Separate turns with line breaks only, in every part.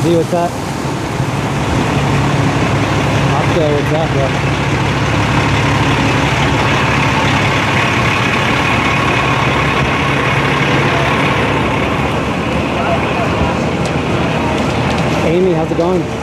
Lindsay, what's up? Octo, what's up, bro? Amy, how's it going?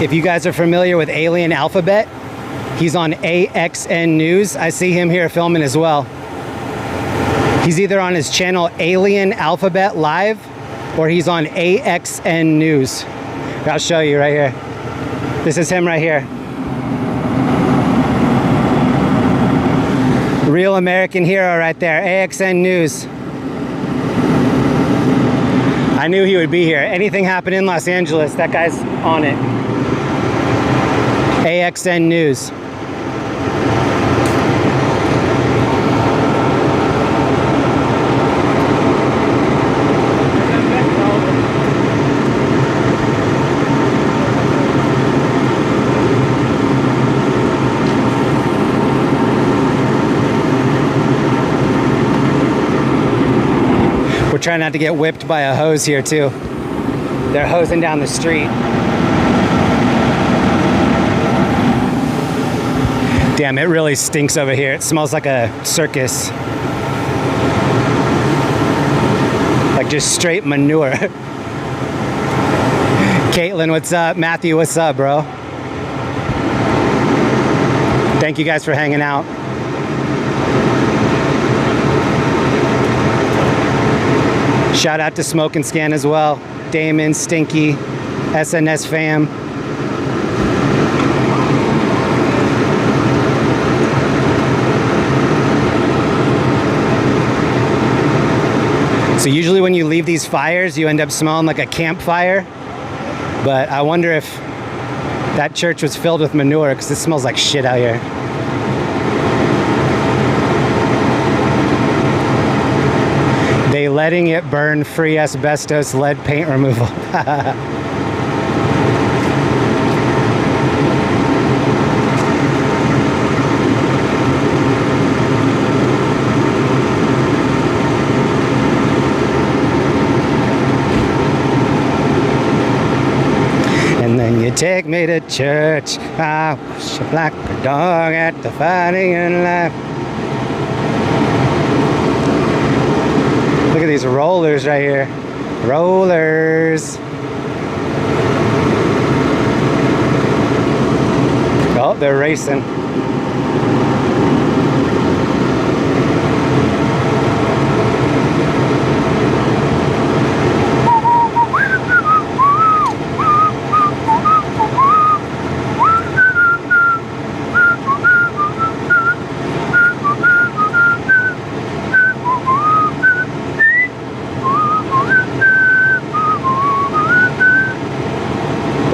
If you guys are familiar with Alien Alphabet, he's on AXN News. I see him here filming as well. He's either on his channel Alien Alphabet Live or he's on AXN News. I'll show you right here. This is him right here. Real American hero right there, AXN News. I knew he would be here. Anything happened in Los Angeles, that guy's on it. AXN News. trying not to get whipped by a hose here too. They're hosing down the street. Damn, it really stinks over here. It smells like a circus. Like just straight manure. Caitlin, what's up? Matthew, what's up, bro? Thank you guys for hanging out. Shout out to Smoke and Scan as well. Damon, Stinky, SNS fam. So usually when you leave these fires, you end up smelling like a campfire. But I wonder if that church was filled with manure, because it smells like shit out here. They letting it burn, free asbestos, lead paint removal. And then you take me to church. I worship like a dog at the fighting in life. Look at these rollers right here. Rollers. Oh, they're racing.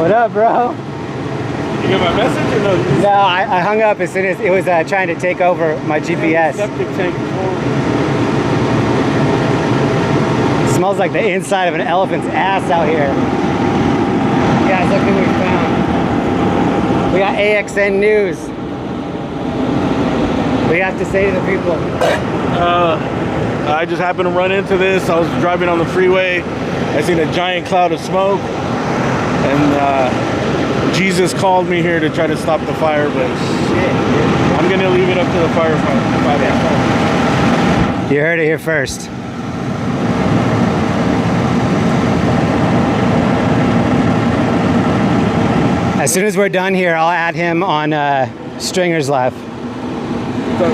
What up, bro?
You get my message or no?
No, I hung up as soon as it was trying to take over my GPS.
Septic tank full.
It smells like the inside of an elephant's ass out here. Guys, look who we found. We got AXN News. What do you have to say to the people?
I just happened to run into this. I was driving on the freeway. I seen a giant cloud of smoke. And Jesus called me here to try to stop the fire, but shit, I'm gonna leave it up to the firefighter.
You heard it here first. As soon as we're done here, I'll add him on Stringer's Live.
So,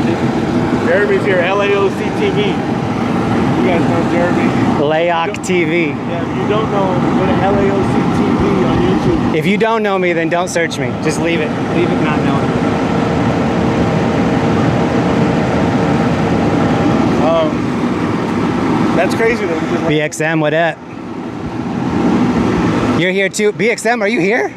Jeremy's here, LAOC TV. You guys know Jeremy.
LAOC TV.
Yeah, if you don't know him, go to LAOC TV on YouTube.
If you don't know me, then don't search me. Just leave it. Leave it not knowing.
That's crazy though.
BXM, what up? You're here too. BXM, are you here?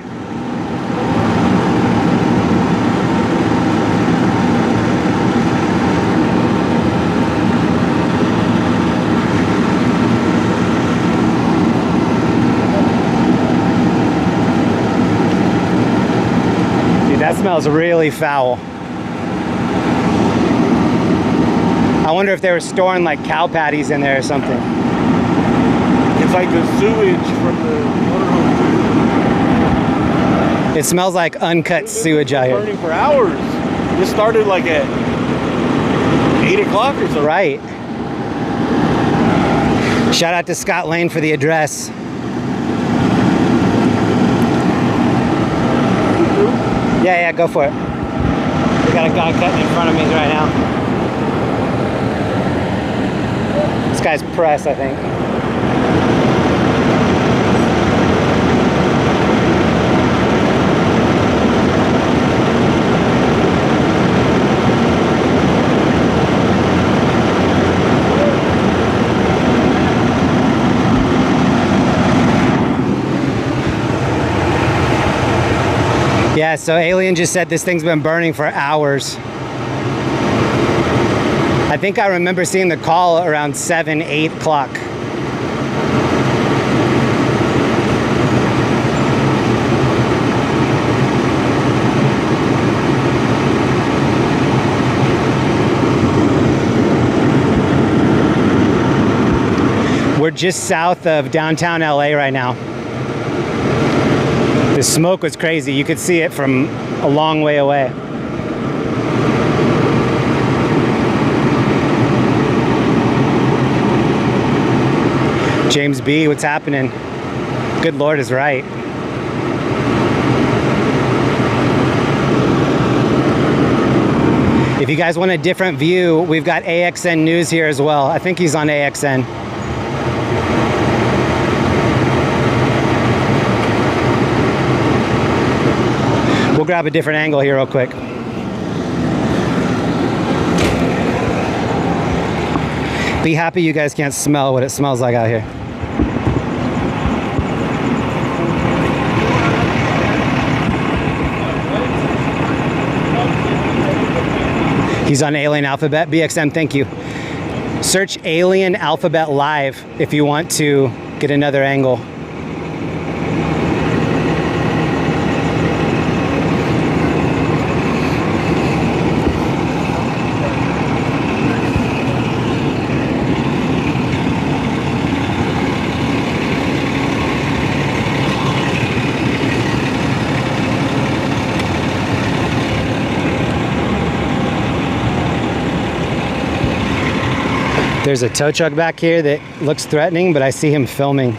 That smells really foul. I wonder if they were storing like cow patties in there or something.
It's like the sewage from the motorhome.
It smells like uncut sewage out here.
Burning for hours. This started like at 8 o'clock or something.
Right. Shout out to Scott Lane for the address. Yeah, go for it. We got a guy cutting in front of me right now. This guy's press, I think. Yeah, so Alien just said this thing's been burning for hours. I think I remember seeing the call around 7, 8 o'clock. We're just south of downtown LA right now. The smoke was crazy. You could see it from a long way away. James B, what's happening? Good Lord is right. If you guys want a different view, we've got AXN News here as well. I think he's on AXN. We'll grab a different angle here real quick. Be happy you guys can't smell what it smells like out here. He's on Alien Alphabet. BXM, thank you. Search Alien Alphabet Live if you want to get another angle. There's a tow truck back here that looks threatening, but I see him filming.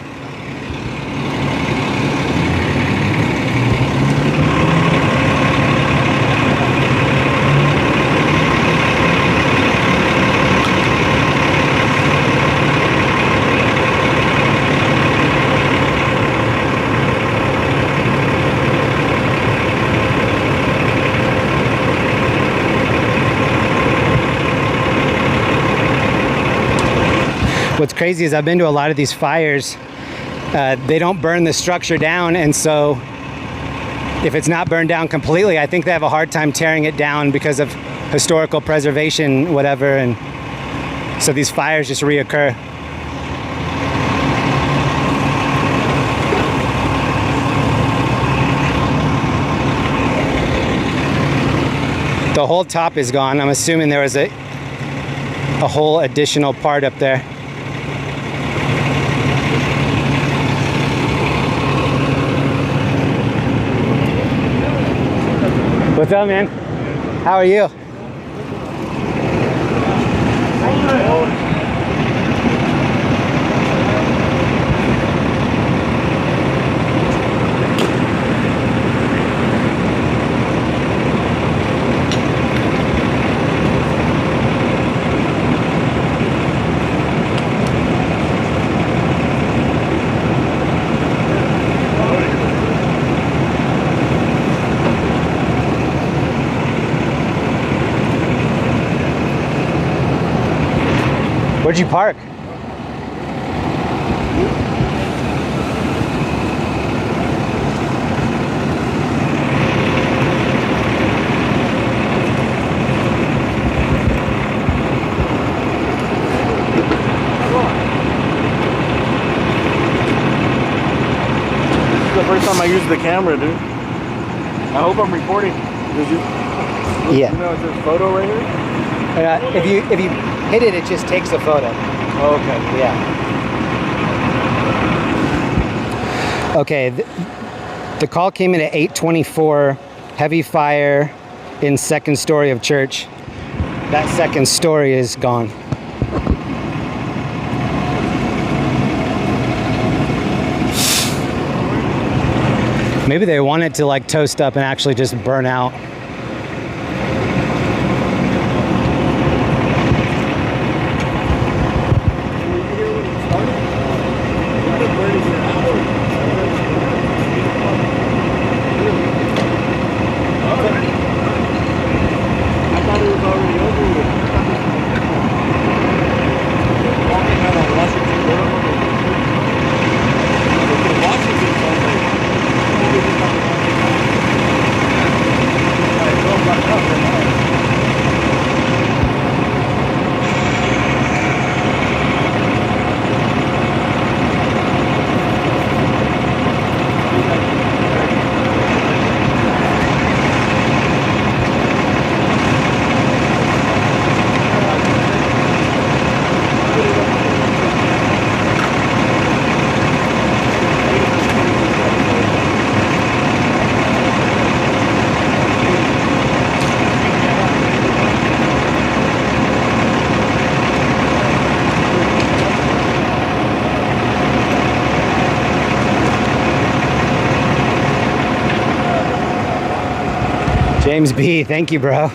What's crazy is I've been to a lot of these fires. They don't burn the structure down, and so if it's not burned down completely, I think they have a hard time tearing it down because of historical preservation, whatever, and so these fires just reoccur. The whole top is gone. I'm assuming there was a whole additional part up there. What's up, man? How are you? Where'd you park?
This is the first time I use the camera, dude. I hope I'm recording.
Yeah.
You know, it's this photo right here?
If you hit it, it just takes a photo.
Oh, okay.
Yeah. Okay. The call came in at 8:24. Heavy fire in second story of church. That second story is gone. Maybe they want it to like toast up and actually just burn out. James B, thank you, bro.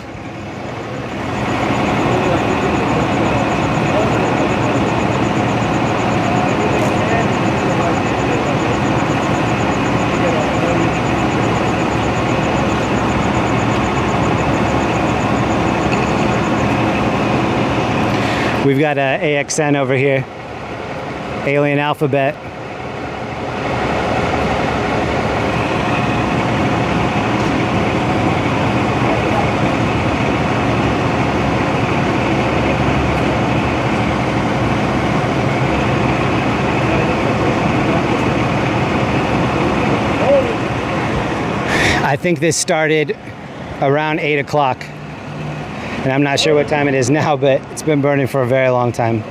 We've got a AXN over here, Alien Alphabet. I think this started around 8 o'clock. And I'm not sure what time it is now, but it's been burning for a very long time.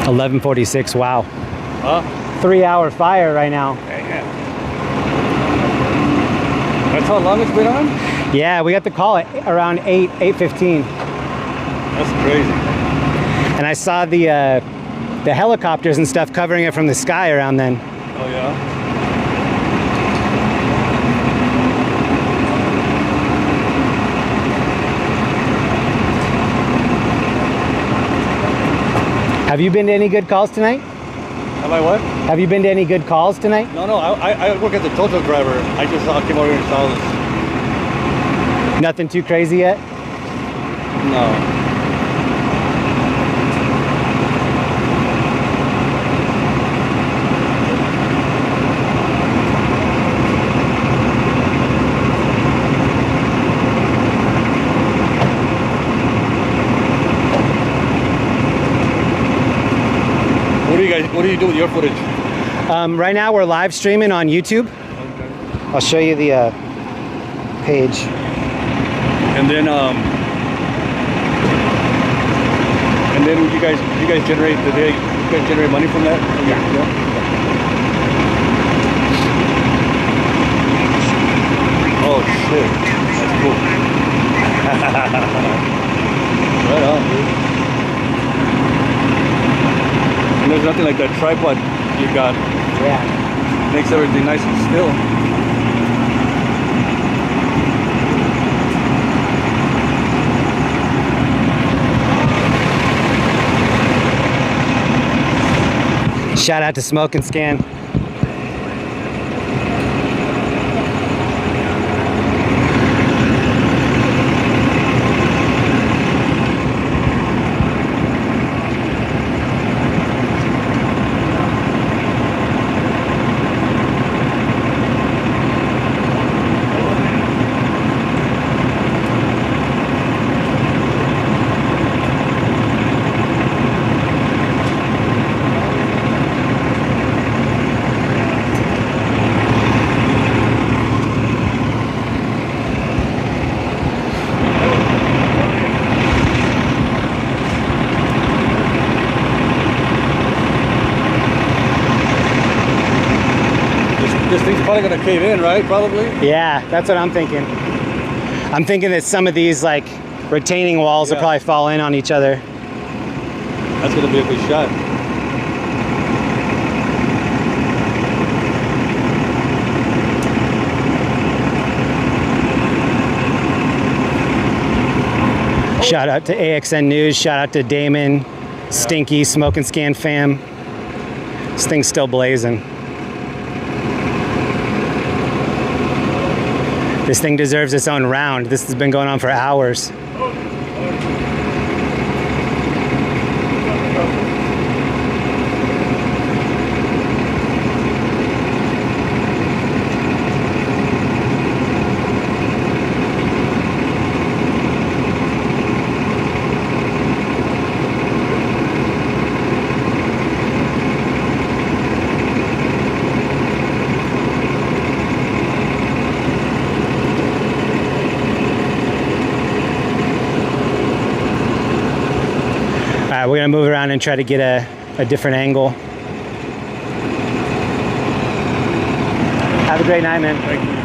$11:46. Wow.
Huh?
3-hour fire right now.
Yeah. That's how long it's been on?
Yeah, we got the call at around 8:15.
That's crazy.
And I saw the helicopters and stuff covering it from the sky around then.
Oh yeah.
Have you been to any good calls tonight?
Have I what?
Have you been to any good calls tonight?
No, I work as a tow truck driver. I just came over here and saw this.
Nothing too crazy yet?
No. What do you do with your footage?
Right now we're live streaming on YouTube.
Okay.
I'll show you the page.
And then you guys generate generate money from that? Yeah. Oh shit. That's cool. Right on, dude. And there's nothing like that tripod you got.
Yeah.
Makes everything nice and still.
Shout out to Smoke and Scan.
This thing's probably gonna cave in, right? Probably.
Yeah, that's what I'm thinking. I'm thinking that some of these like retaining walls will probably fall in on each other.
That's gonna be a good shot.
Shout out to AXN News, shout out to Damon, Stinky, Smoke and Scan fam. This thing's still blazing. This thing deserves its own round. This has been going on for hours. we're gonna move around and try to get a different angle. Have a great night, man.
Thank you.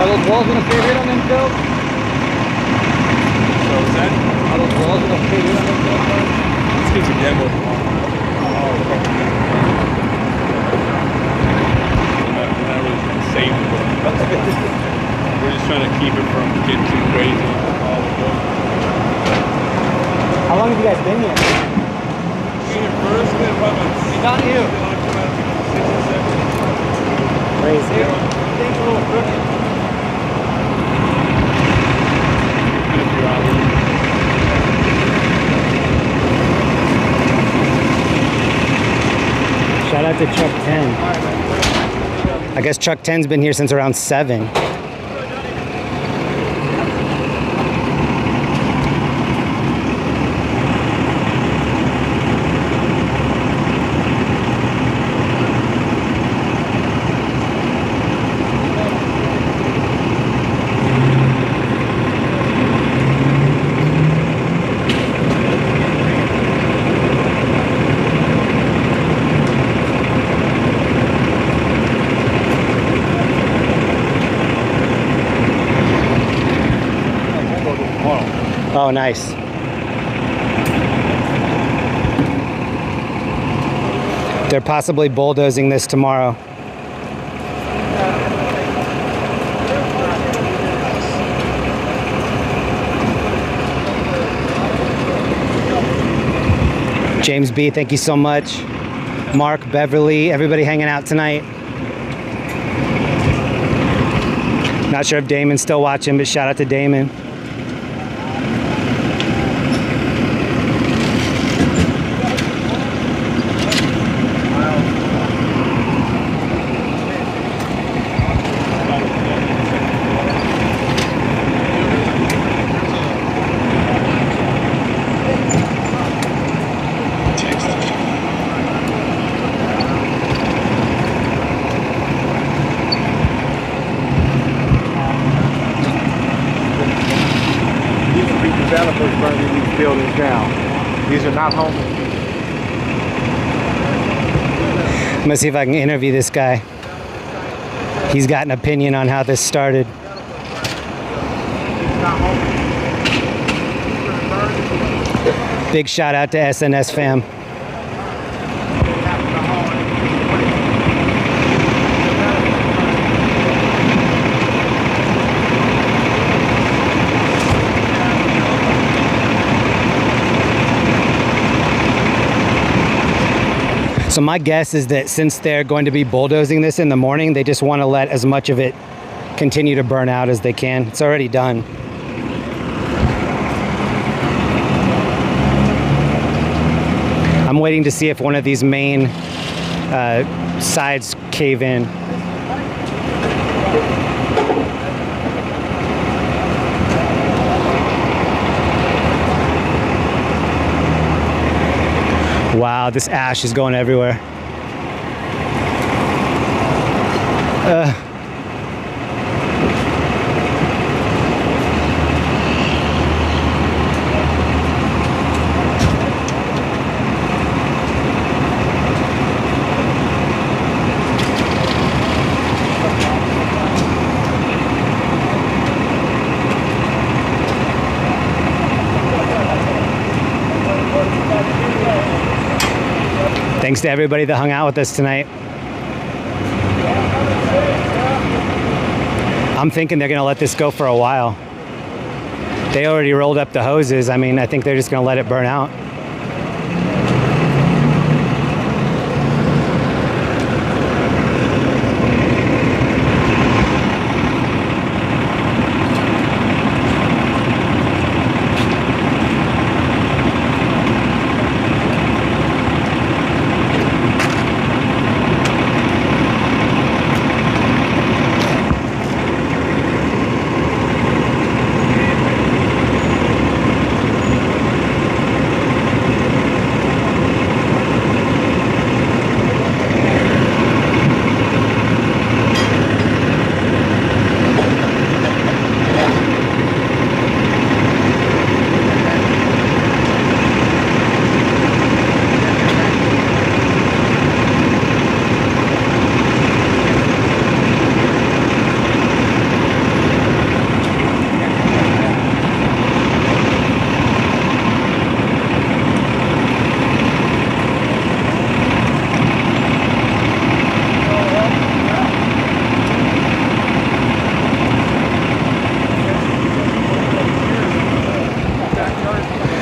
Are those walls gonna cave in on themselves?
So is that?
Are those walls gonna cave in on themselves?
Let's get your demo. We're not really saving it. We're just trying to keep it from getting too crazy.
How long have you guys been here?
First, probably
Not you.
6 or 7.
Crazy.
Things a little crooked.
Shout out to Truck 10. I guess Truck 10's been here since around 7. Oh, nice. They're possibly bulldozing this tomorrow. James B, thank you so much. Mark, Beverly, everybody hanging out tonight. Not sure if Damon's still watching, but shout out to Damon.
Developers burning these buildings down. These are not homeless.
I'm gonna see if I can interview this guy. He's got an opinion on how this started. Big shout out to SNS fam. So my guess is that since they're going to be bulldozing this in the morning, they just want to let as much of it continue to burn out as they can. It's already done. I'm waiting to see if one of these main sides cave in. Wow, this ash is going everywhere. Thanks to everybody that hung out with us tonight. I'm thinking they're gonna let this go for a while. They already rolled up the hoses. I mean, I think they're just gonna let it burn out.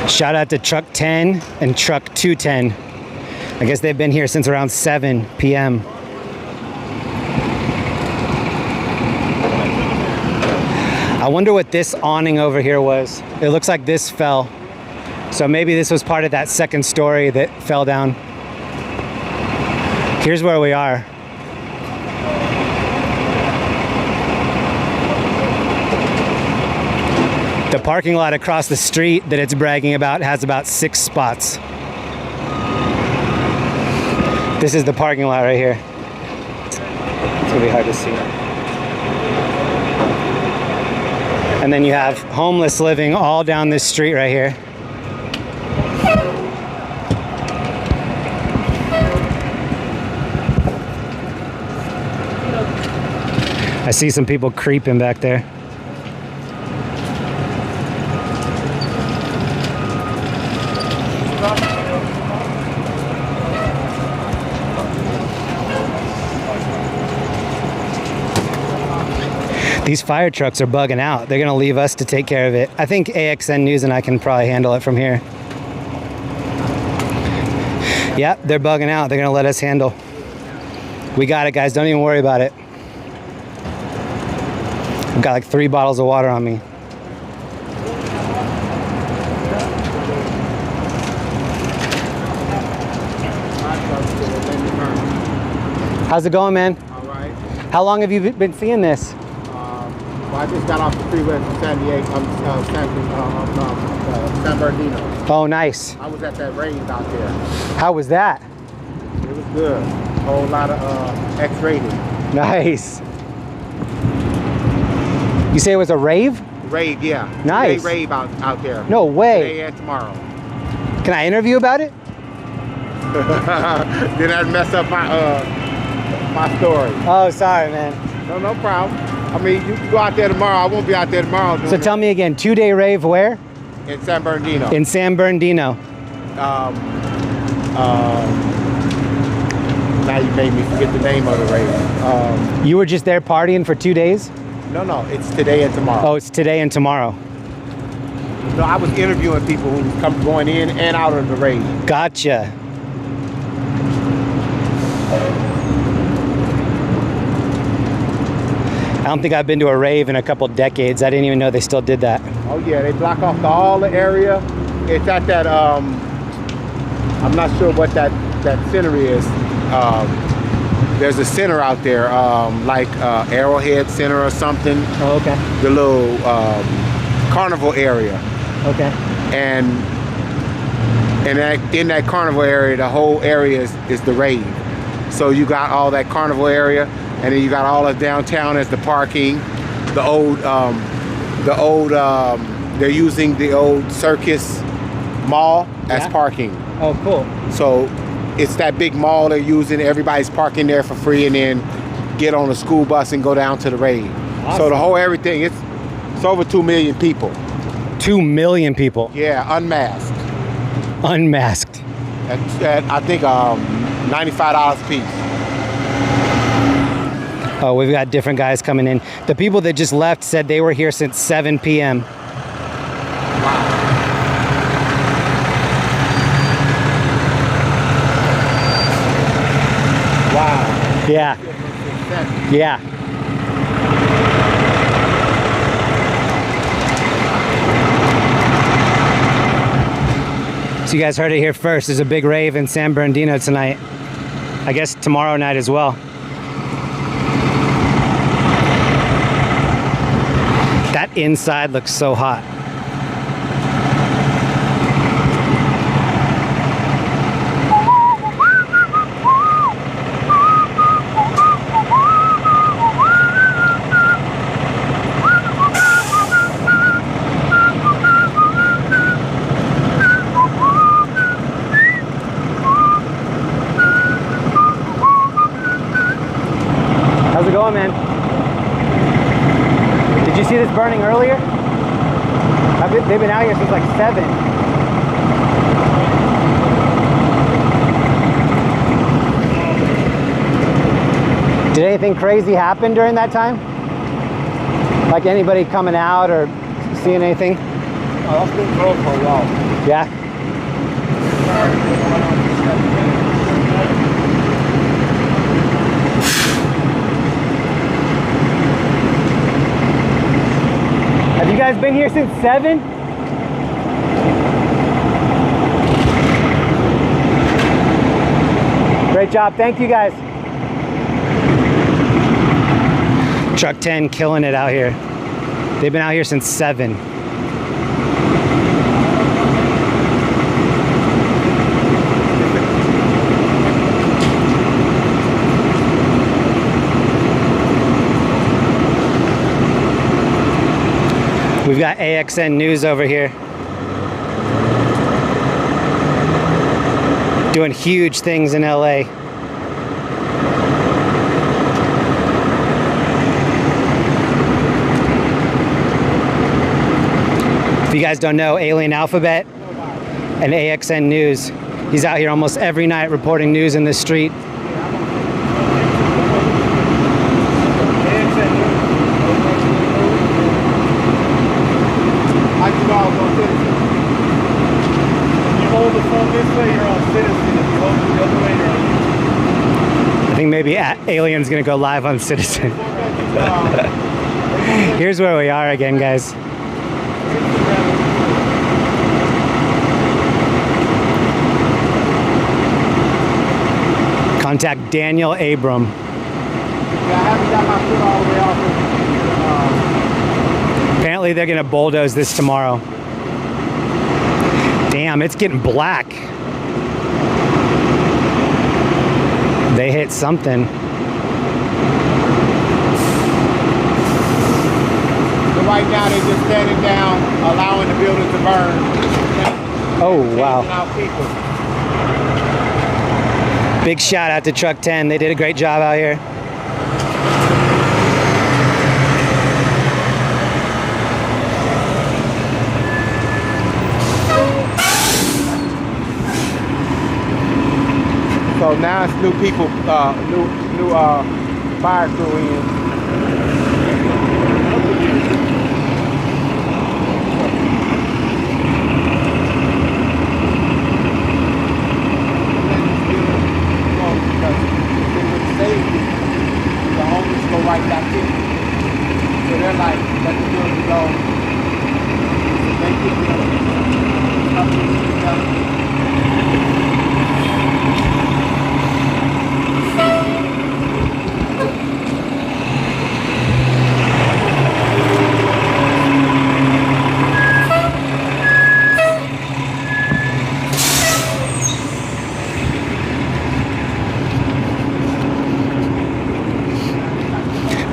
Shout out to Truck 10 and Truck 210. I guess they've been here since around 7 p.m. I wonder what this awning over here was. It looks like this fell. So maybe this was part of that second story that fell down. Here's where we are. The parking lot across the street that it's bragging about has about 6 spots. This is the parking lot right here. It's gonna be hard to see. And then you have homeless living all down this street right here. I see some people creeping back there. These fire trucks are bugging out. They're gonna leave us to take care of it. I think AXN News and I can probably handle it from here. Yep, they're bugging out. They're gonna let us handle. We got it, guys. Don't even worry about it. I've got like 3 bottles of water on me. How's it going, man?
All right.
How long have you been seeing this?
Well, I just got off the freeway from San Diego, San Bernardino.
Oh, nice.
I was at that Rave out there.
How was that?
It was good. A whole lot of X-rated.
Nice. You say it was a rave?
Rave, yeah.
Nice.
Today Rave out there.
No way.
Today and tomorrow.
Can I interview about it?
Then I'd mess up my story.
Oh, sorry, man.
No problem. I mean, you can go out there tomorrow. I won't be out there tomorrow.
So tell me again, 2-day rave where?
In San Bernardino.
In San Bernardino.
Now you made me forget the name of the rave.
You were just there partying for 2 days?
No, it's today and tomorrow.
Oh, it's today and tomorrow.
No, I was interviewing people who was going in and out of the rave.
Gotcha. I don't think I've been to a rave in a couple decades. I didn't even know they still did that.
Oh yeah, they block off all the area. It's at that, I'm not sure what that center is. There's a center out there, like Arrowhead Center or something.
Oh, okay.
The little carnival area.
Okay.
And in that carnival area, the whole area is the rave. So you got all that carnival area, and then you got all of downtown as the parking. They're using the old Circus Mall as parking.
Oh, cool. So
it's that big mall they're using. Everybody's parking there for free, and then get on a school bus and go down to the rave. Awesome. So the whole everything, it's over 2 million people.
2 million people?
Yeah, unmasked.
Unmasked.
I think $95 a piece.
Oh, we've got different guys coming in. The people that just left said they were here since 7 p.m.
Wow.
Yeah. Yeah. So you guys heard it here first. There's a big rave in San Bernardino tonight. I guess tomorrow night as well. That inside looks so hot. How's it going, man? Did you see this burning earlier? They've been out here since like 7. Did anything crazy happen during that time? Like anybody coming out or seeing anything?
Oh, it's been closed for a while.
Yeah? Have you guys been here since 7? Great job. Thank you guys. Truck 10 killing it out here. They've been out here since 7. We've got AXN News over here. Doing huge things in LA. If you guys don't know, Alien Alphabet and AXN News. He's out here almost every night reporting news in the street. I think maybe Alien's gonna go live on Citizen. Here's where we are again, guys. Contact Daniel Abram. Apparently they're gonna bulldoze this tomorrow. Damn, it's getting black. They hit something.
So right now they're just standing down, allowing the building to burn.
Oh, wow.
Out people.
Big shout out to Truck 10. They did a great job out here.
So now it's new people, new fire crew in. The homeless go right back in. So they're like, let the building go. So they get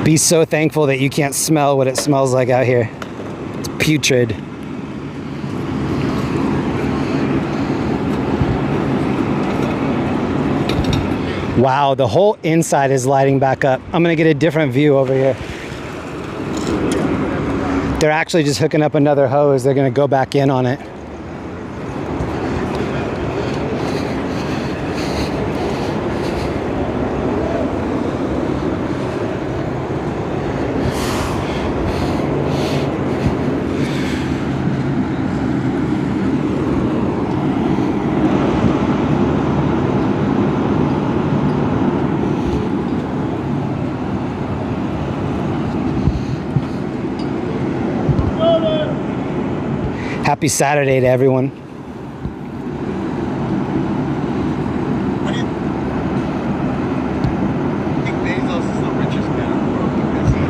Be so thankful that you can't smell what it smells like out here. It's putrid. Wow, the whole inside is lighting back up. I'm gonna get a different view over here. They're actually just hooking up another hose. They're gonna go back in on it. Happy Saturday to everyone.
What do you think? Bezos is the richest man in the world because he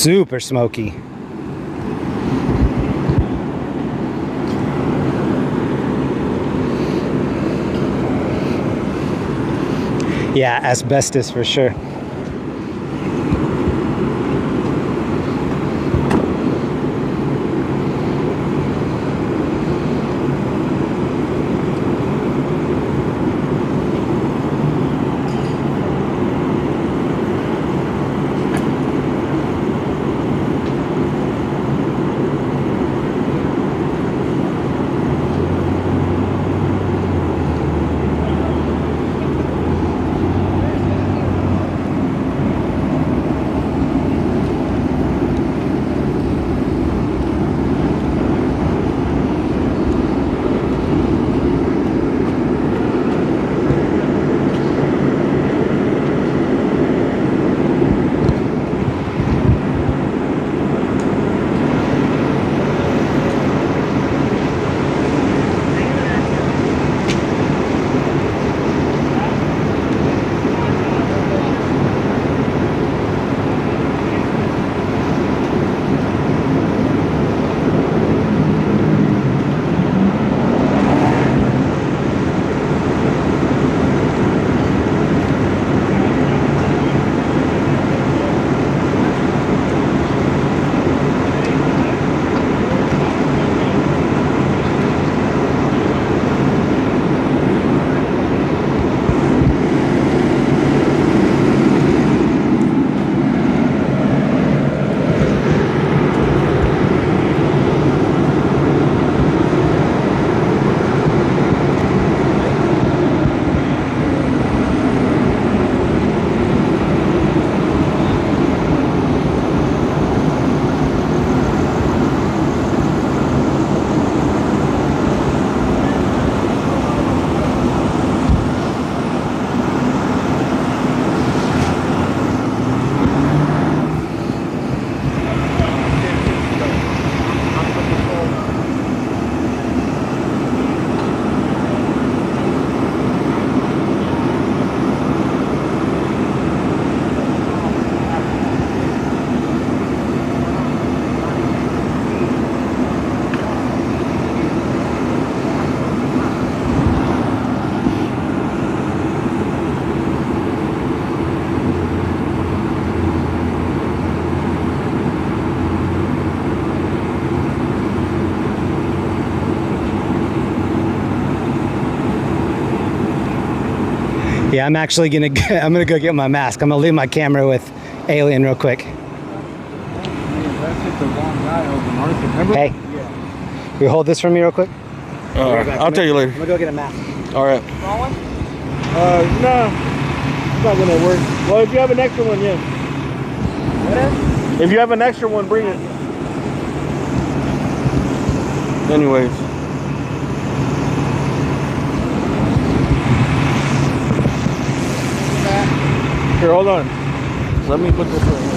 Super smoky. Yeah, asbestos for sure. Yeah, I'm actually gonna go get my mask. I'm gonna leave my camera with Alien real quick. Hey, you hold this for me real quick?
I'll tell you later.
I'm gonna go get a mask.
All right.
Small one?
No. It's not gonna work. Well, if you have an extra one, yeah.
What is?
If you have an extra one, bring it. Anyways. Here, hold on. Let me put this right here.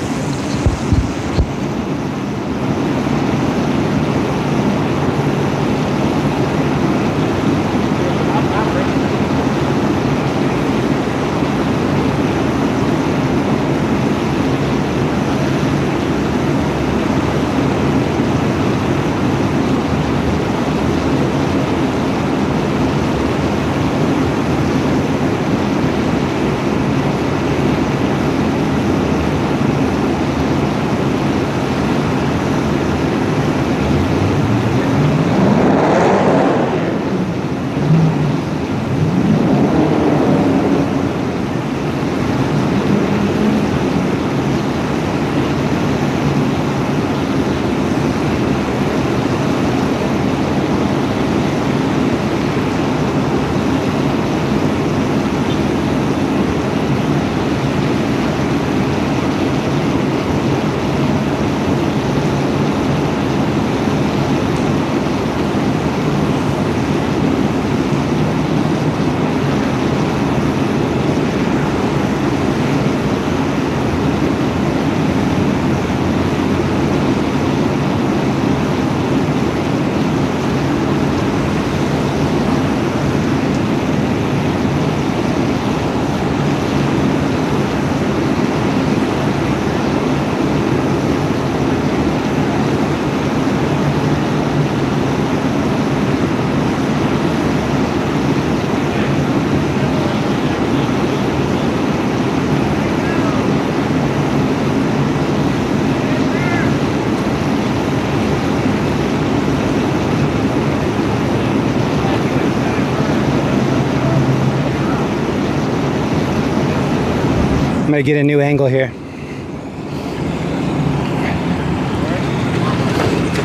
gonna get a new angle here.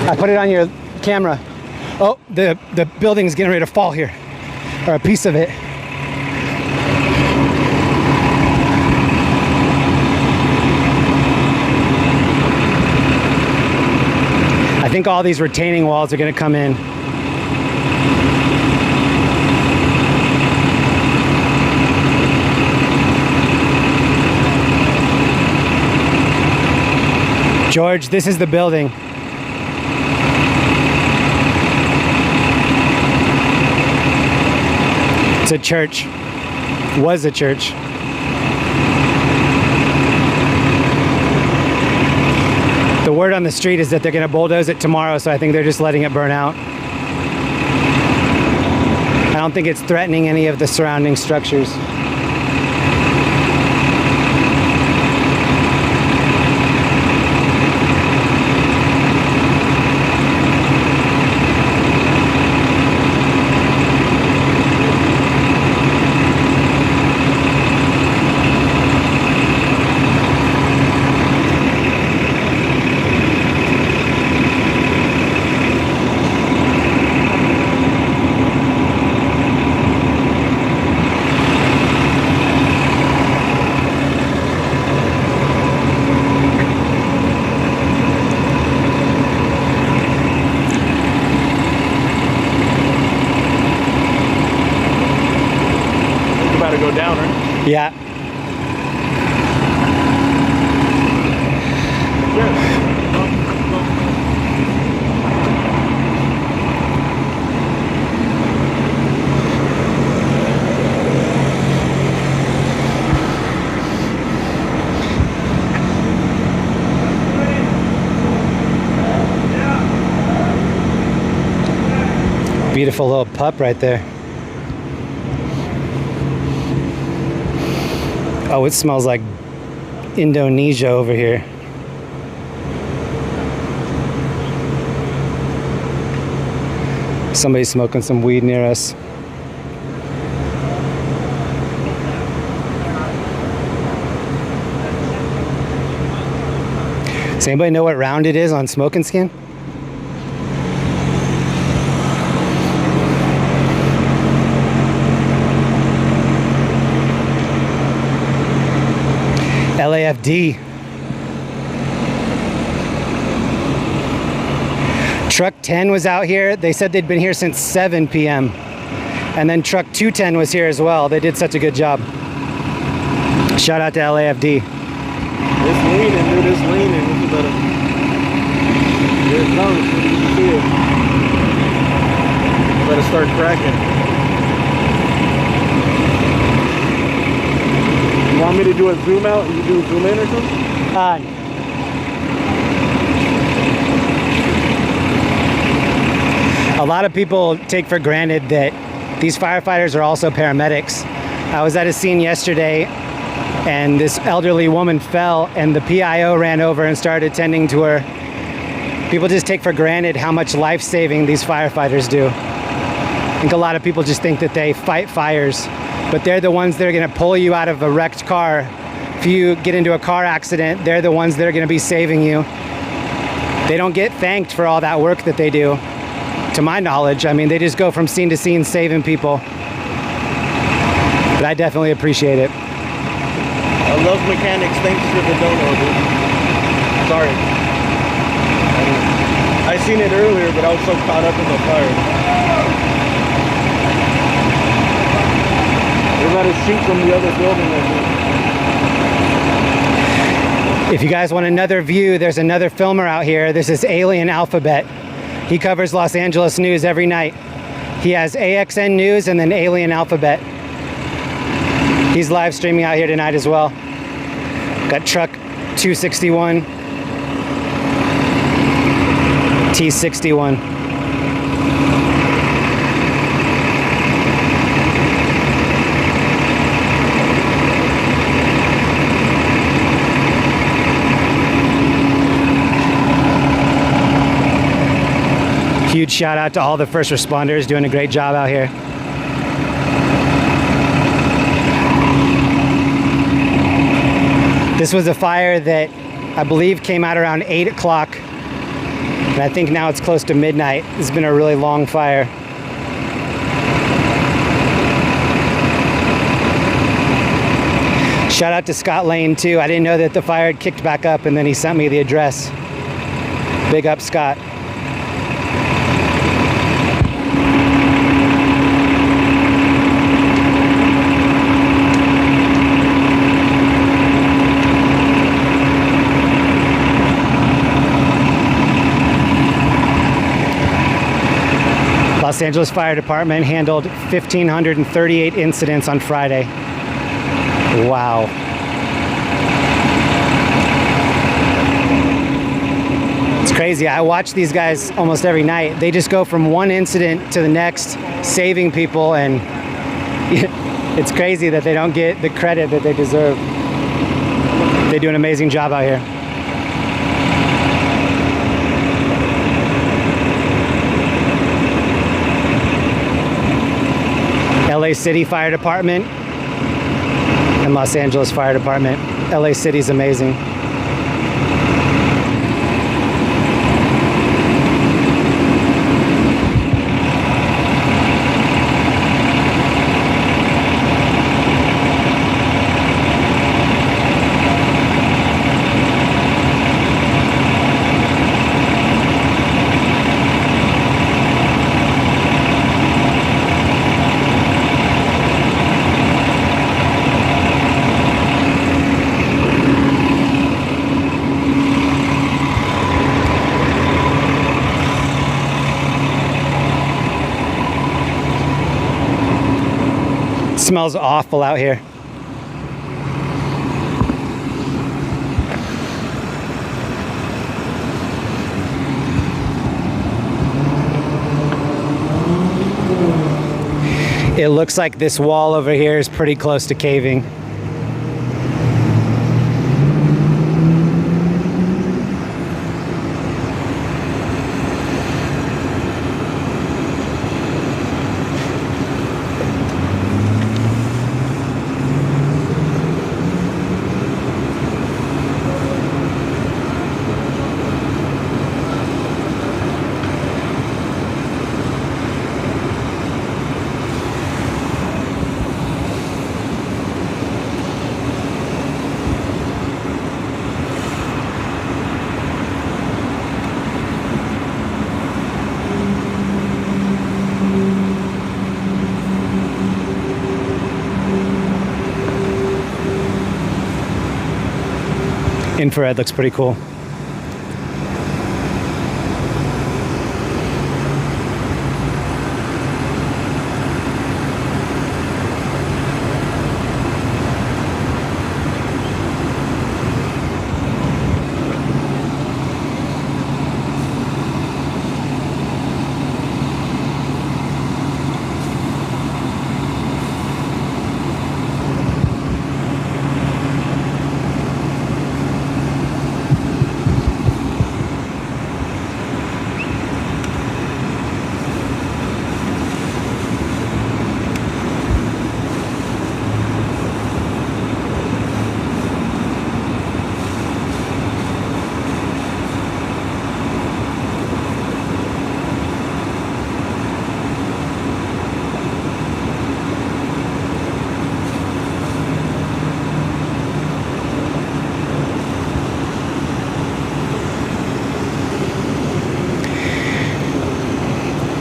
I put it on your camera. Oh, the building's getting ready to fall here, or a piece of it. I think all these retaining walls are gonna come in. George, this is the building. It's a church. Was a church. The word on the street is that they're going to bulldoze it tomorrow, so I think they're just letting it burn out. I don't think it's threatening any of the surrounding structures.
Go down, right?
Yeah. Beautiful little pup right there. Oh, it smells like Indonesia over here. Somebody's smoking some weed near us. Does anybody know what round it is on Smoking Skin? LAFD. Truck 10 was out here. They said they'd been here since 7 p.m. And then truck 210 was here as well. They did such a good job. Shout out to LAFD.
It's leaning, dude. It's leaning. It's better. Here it comes. You can see it. Better start cracking. You want me to do a zoom out and you do a zoom in or something?
A lot of people take for granted that these firefighters are also paramedics. I was at a scene yesterday and this elderly woman fell and the PIO ran over and started tending to her. People just take for granted how much life-saving these firefighters do. I think a lot of people just think that they fight fires, but they're the ones that are going to pull you out of a wrecked car. If you get into a car accident, they're the ones that are going to be saving you. They don't get thanked for all that work that they do, to my knowledge. I mean, they just go from scene to scene saving people. But I definitely appreciate it.
I love mechanics. Thanks for the dono, dude. Sorry. I seen it earlier, but I was so caught up in the fire. We're about to shoot from the other building, I think.
If you guys want another view, there's another filmer out here. This is Alien Alphabet. He covers Los Angeles news every night. He has AXN News and then Alien Alphabet. He's live streaming out here tonight as well. Got truck 261, T61. Huge shout out to all the first responders doing a great job out here. This was a fire that I believe came out around 8 o'clock. And I think now it's close to midnight. It's been a really long fire. Shout out to Scott Lane too. I didn't know that the fire had kicked back up, and then he sent me the address. Big up, Scott. Los Angeles Fire Department handled 1,538 incidents on Friday. Wow. It's crazy. I watch these guys almost every night. They just go from one incident to the next, saving people, and it's crazy that they don't get the credit that they deserve. They do an amazing job out here. LA City Fire Department and Los Angeles Fire Department. LA City's amazing. Smells awful out here. It looks like this wall over here is pretty close to caving. Infrared looks pretty cool.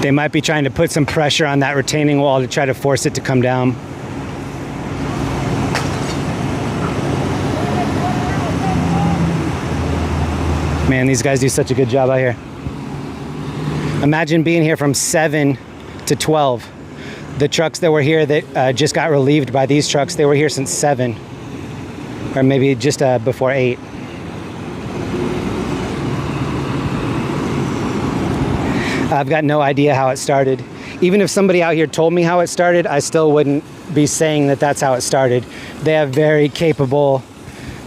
They might be trying to put some pressure on that retaining wall to try to force it to come down. Man, these guys do such a good job out here. Imagine being here from 7 to 12. The trucks that were here that just got relieved by these trucks, they were here since 7. Or maybe just before 8. I've got no idea how it started. Even if somebody out here told me how it started, I still wouldn't be saying that that's how it started. They have very capable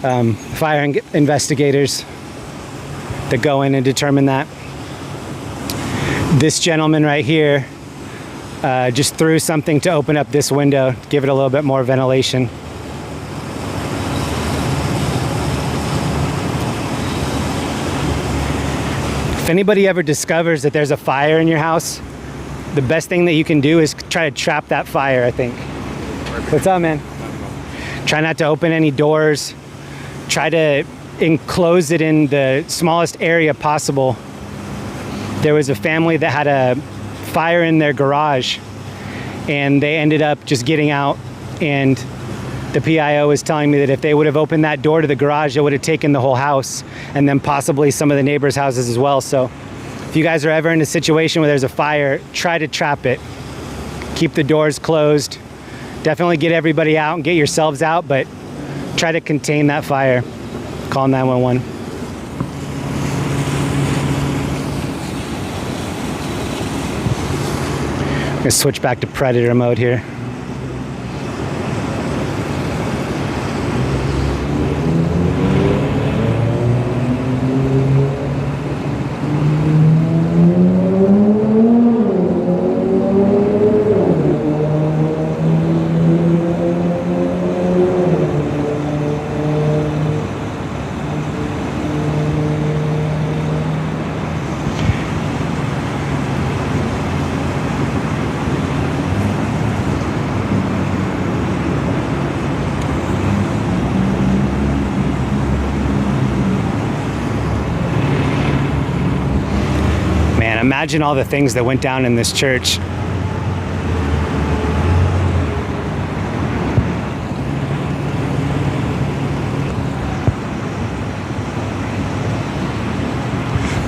fire investigators that go in and determine that. This gentleman right here just threw something to open up this window, give it a little bit more ventilation. If anybody ever discovers that there's a fire in your house, the best thing that you can do is try to trap that fire, I think. What's up, man? Try not to open any doors. Try to enclose it in the smallest area possible. There was a family that had a fire in their garage, and they ended up just getting out, and the PIO was telling me that if they would have opened that door to the garage, it would have taken the whole house, and then possibly some of the neighbors' houses as well. So if you guys are ever in a situation where there's a fire, try to trap it. Keep the doors closed. Definitely get everybody out and get yourselves out, but try to contain that fire. Call 911. I'm gonna switch back to Predator mode here. Imagine all the things that went down in this church. A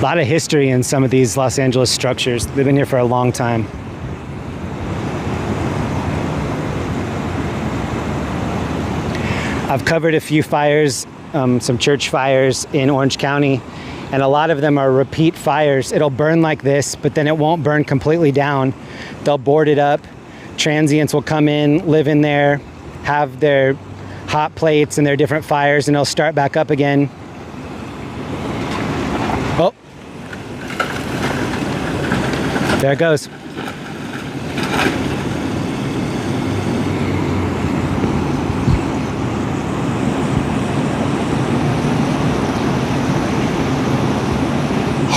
lot of history in some of these Los Angeles structures. They've been here for a long time. I've covered a few fires, some church fires in Orange County, and a lot of them are repeat fires. It'll burn like this, but then it won't burn completely down. They'll board it up. Transients will come in, live in there, have their hot plates and their different fires, and they'll start back up again. Oh, there it goes.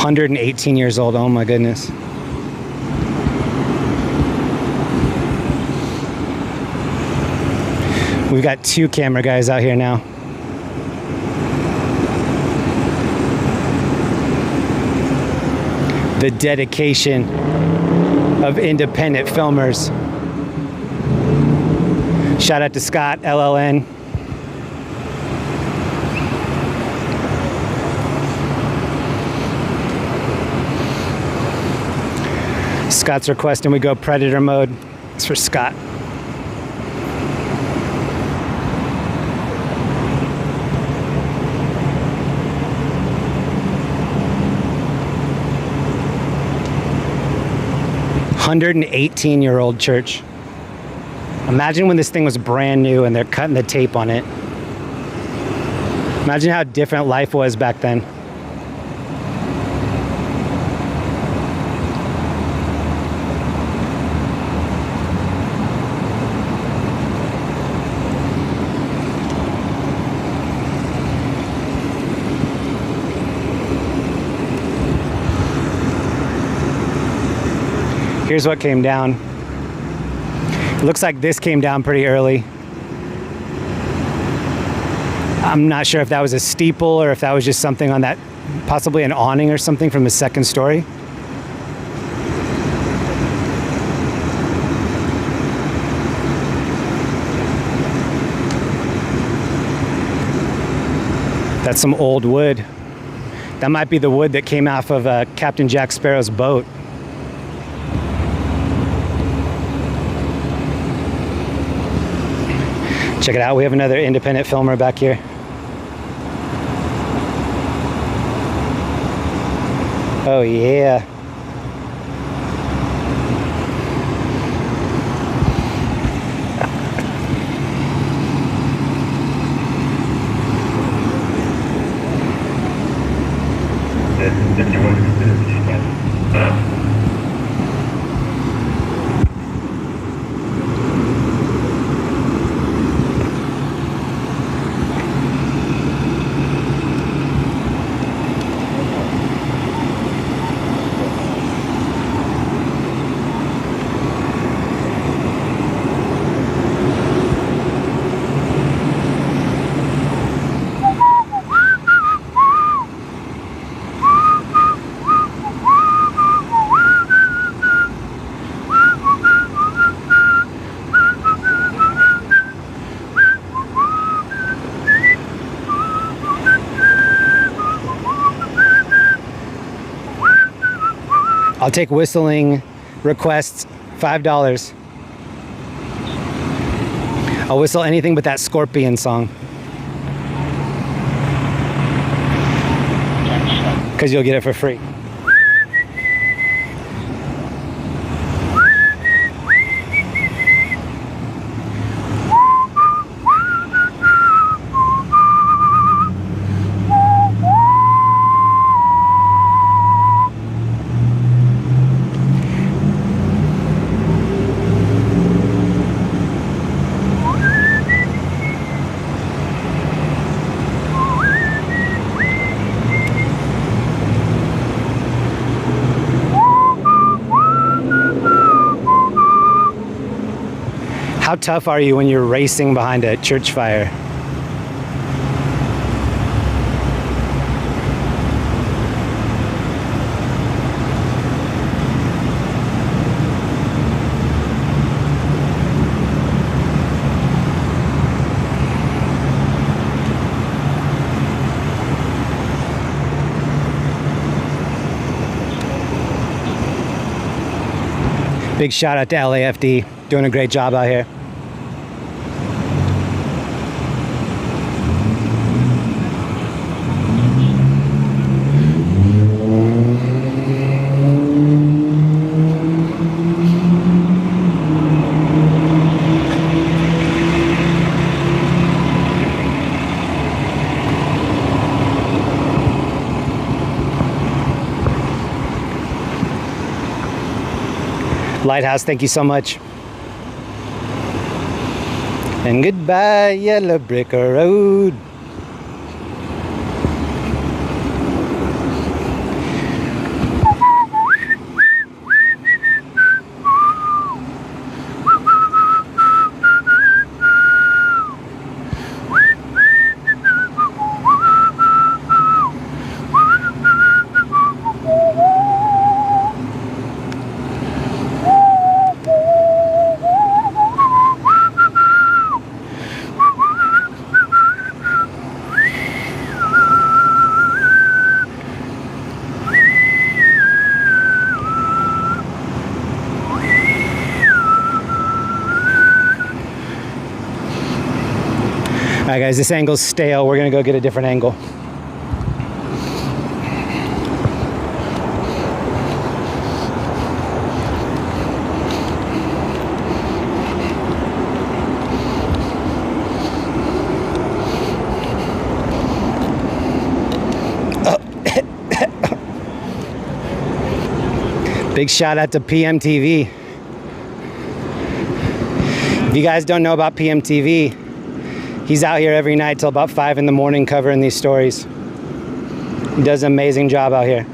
$118 years old. Oh my goodness. We've got 2 camera guys out here now. The dedication of independent filmers. Shout out to Scott, LLN. Scott's requesting we go Predator mode. It's for Scott. $118-year-old church. Imagine when this thing was brand new and they're cutting the tape on it. Imagine how different life was back then. Here's what came down. It looks like this came down pretty early. I'm not sure if that was a steeple or if that was just something on that, possibly an awning or something from the second story. That's some old wood. That might be the wood that came off of Captain Jack Sparrow's boat. Check it out, we have another independent filmer back here. Oh yeah. I'll take whistling requests, $5. I'll whistle anything but that Scorpion song. Because you'll get it for free. How tough are you when you're racing behind a church fire? Big shout out to LAFD, doing a great job out here. Lighthouse, thank you so much. And goodbye, yellow brick road. All right, guys, this angle's stale. We're gonna go get a different angle. Big shout out to PMTV. If you guys don't know about PMTV, he's out here every night till about 5 in the morning covering these stories. He does an amazing job out here.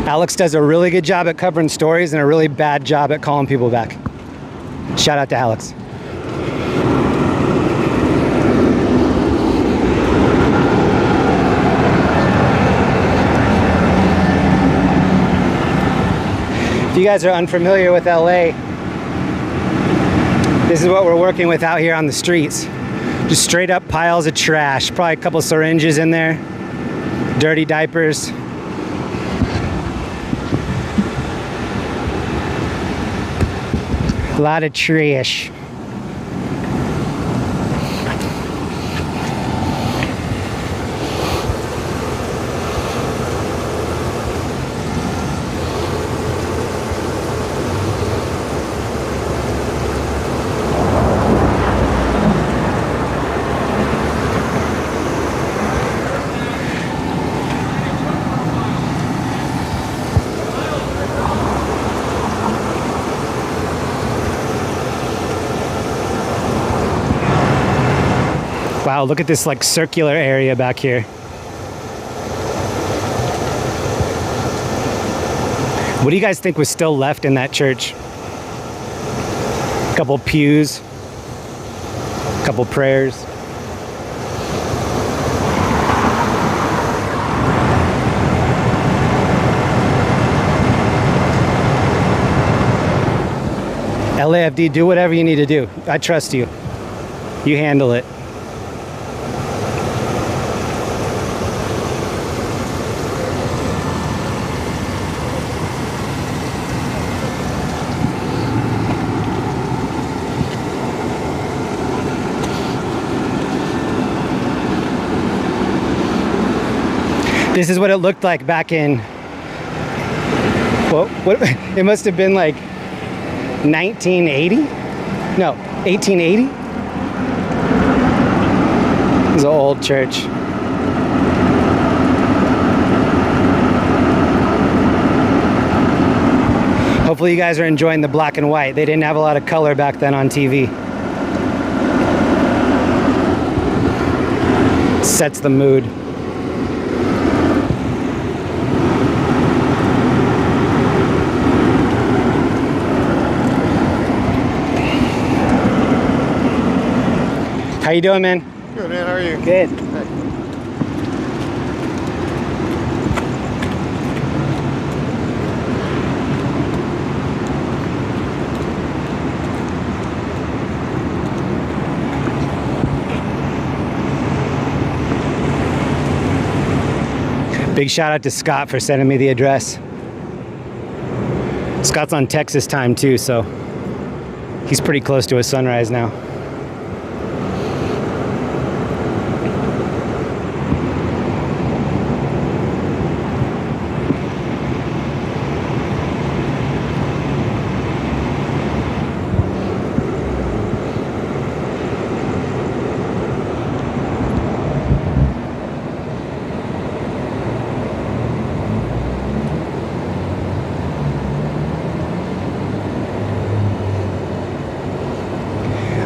Alex does a really good job at covering stories and a really bad job at calling people back. Shout out to Alex. If you guys are unfamiliar with LA, this is what we're working with out here on the streets. Just straight up piles of trash. Probably a couple syringes in there, dirty diapers. A lot of trash. Wow, look at this like circular area back here. What do you guys think was still left in that church? A couple pews, a couple prayers. LAFD, do whatever you need to do. I trust you. You handle it. This is what it looked like back in, well, what, it must have been like 1980? No, 1880? It was an old church. Hopefully you guys are enjoying the black and white. They didn't have a lot of color back then on TV. Sets the mood. How you doing, man?
Good, man. How are you?
Good. Big shout out to Scott for sending me the address. Scott's on Texas time too, so he's pretty close to a sunrise now.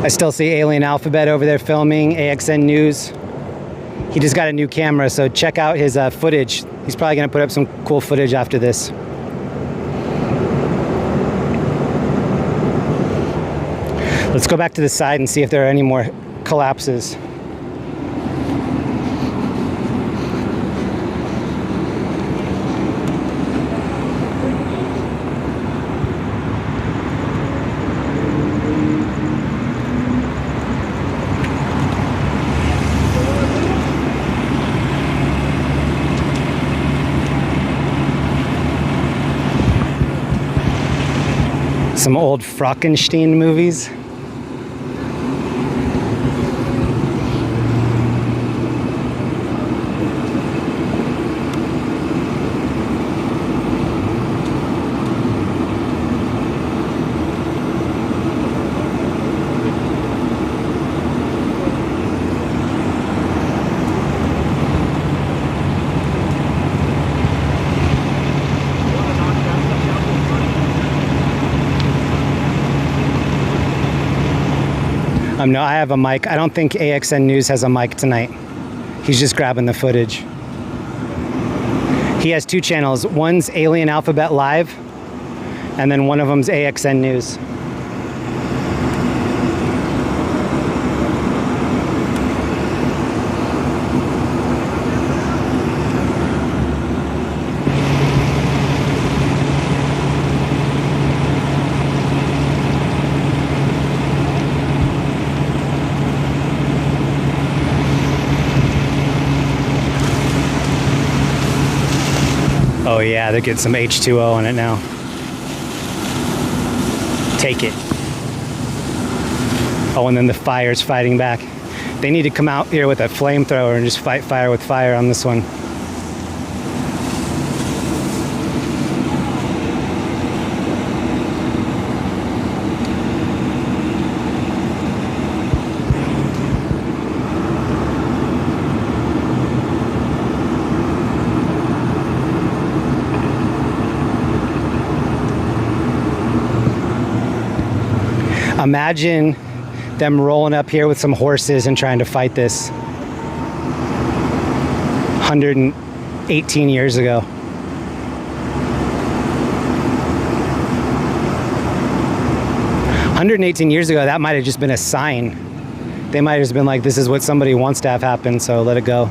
I still see Alien Alphabet over there filming, AXN News. He just got a new camera, so check out his footage. He's probably gonna put up some cool footage after this. Let's go back to the side and see if there are any more collapses. Some old Frankenstein movies. No, I have a mic. I don't think AXN News has a mic tonight. He's just grabbing the footage. He has two channels. One's Alien Alphabet Live, and then one of them's AXN News. Oh yeah, they're getting some H2O on it now. Take it. Oh, and then the fire's fighting back. They need to come out here with a flamethrower and just fight fire with fire on this one. Imagine them rolling up here with some horses and trying to fight this 118 years ago. 118 years ago, that might have just been a sign. They might have just been like, this is what somebody wants to have happen, so let it go.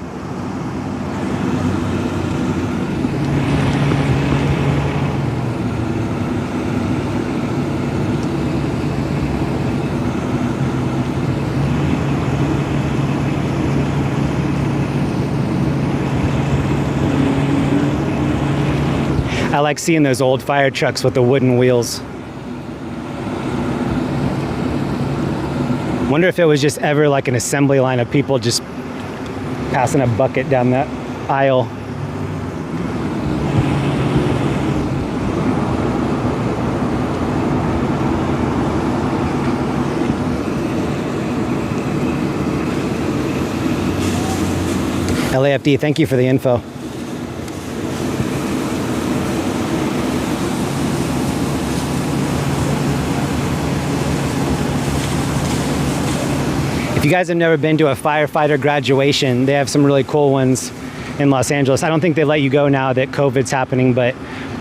like seeing those old fire trucks with the wooden wheels. Wonder if it was just ever like an assembly line of people just passing a bucket down that aisle. LAFD, thank you for the info. If you guys have never been to a firefighter graduation, they have some really cool ones in Los Angeles. I don't think they let you go now that COVID's happening, but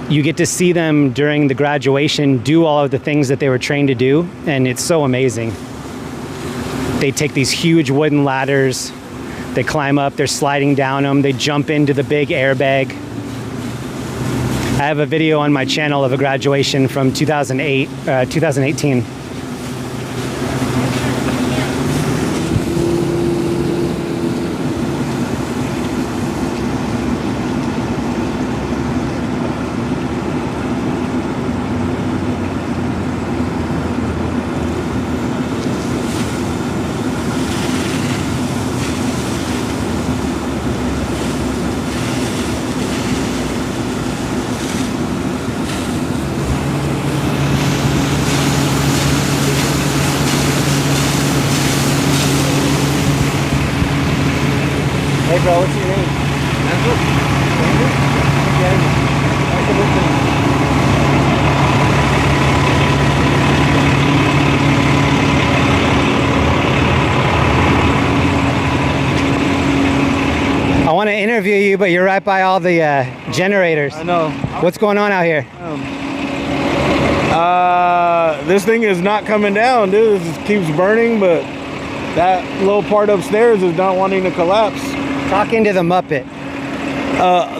you get to see them during the graduation do all of the things that they were trained to do, and it's so amazing. They take these huge wooden ladders, they climb up, they're sliding down them, they jump into the big airbag. I have a video on my channel of a graduation from 2018. Hey bro, what's your name? Andrew. I want to interview you, but you're right by all the generators.
I know.
What's going on out here?
This thing is not coming down, dude. This keeps burning, but that little part upstairs is not wanting to collapse.
Talk into the Muppet.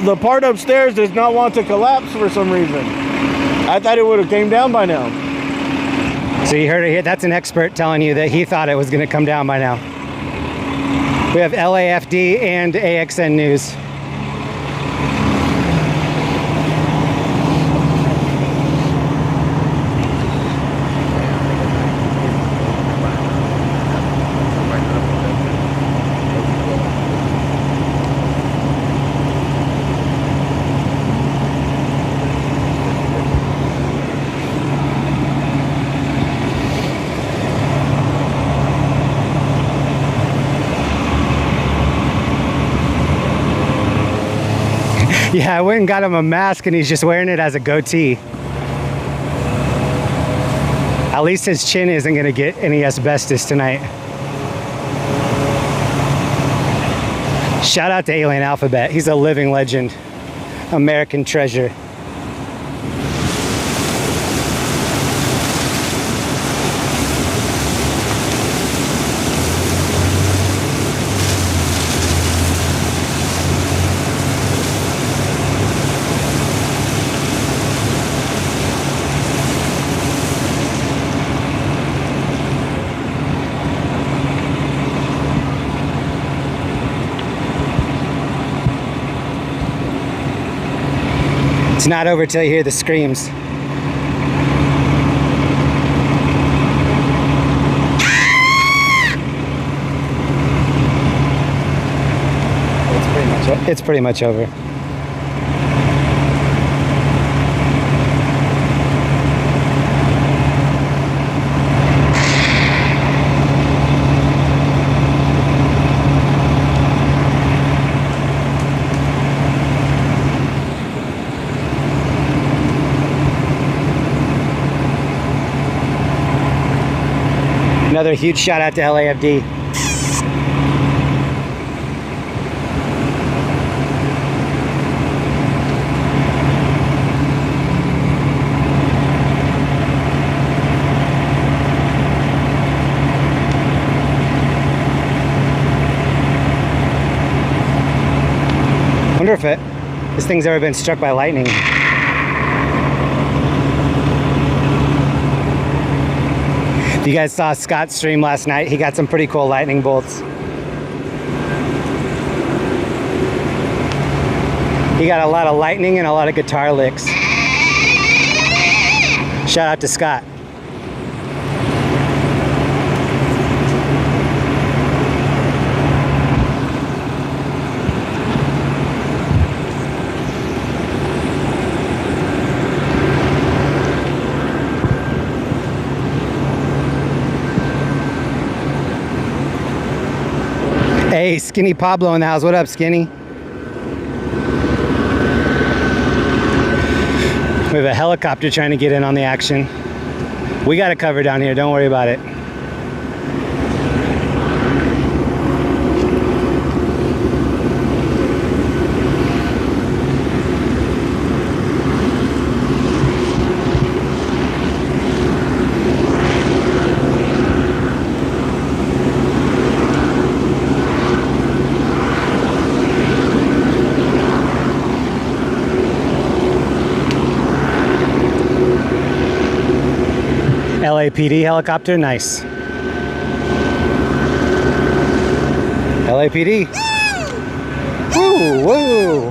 The part upstairs does not want to collapse for some reason. I thought it would have came down by now.
So you heard it here. That's an expert telling you that he thought it was going to come down by now. We have LAFD and AXN News. Yeah, I went and got him a mask and he's just wearing it as a goatee. At least his chin isn't gonna get any asbestos tonight. Shout out to Alien Alphabet. He's a living legend. American treasure. It's not over till you hear the screams. It's pretty much over. Another huge shout out to LAFD. Wonder if this thing's ever been struck by lightning. If you guys saw Scott's stream last night, he got some pretty cool lightning bolts. He got a lot of lightning and a lot of guitar licks. Shout out to Scott. Hey, Skinny Pablo in the house. What up, Skinny? We have a helicopter trying to get in on the action. We got it covered down here. Don't worry about it. LAPD helicopter, nice. LAPD. Woo, woo.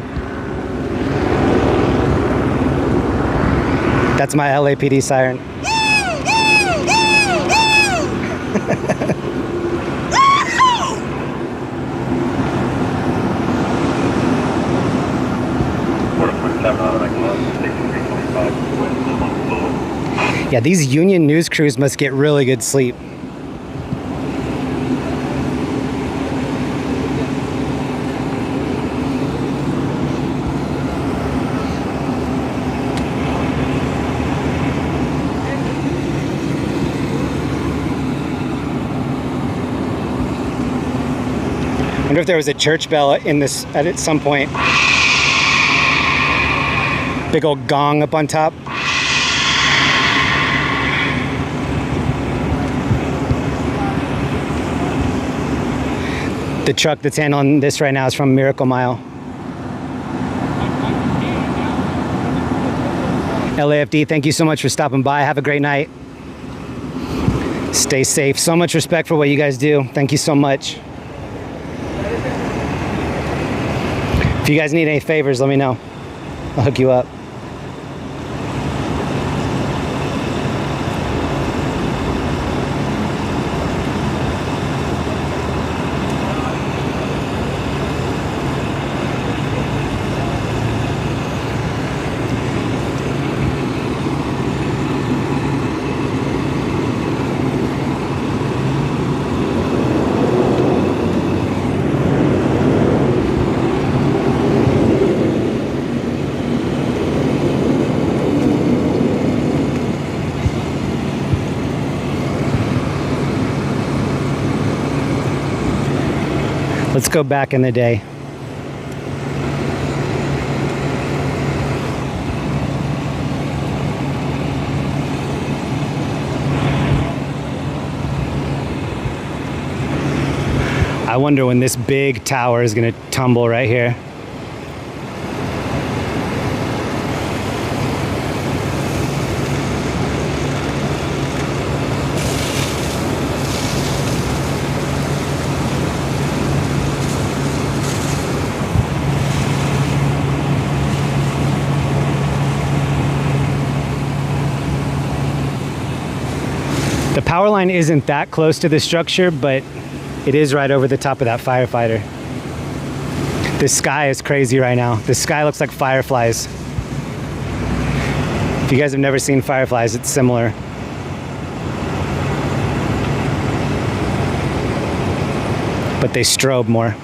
That's my LAPD siren. Yeah, these union news crews must get really good sleep. I wonder if there was a church bell in this at some point. Big old gong up on top. The truck that's handling this right now is from Miracle Mile. LAFD, thank you so much for stopping by. Have a great night. Stay safe. So much respect for what you guys do. Thank you so much. If you guys need any favors, let me know. I'll hook you up. Let's go back in the day. I wonder when this big tower is going to tumble right here. The power line isn't that close to the structure, but it is right over the top of that firefighter. This sky is crazy right now. This sky looks like fireflies. If you guys have never seen fireflies, it's similar. But they strobe more.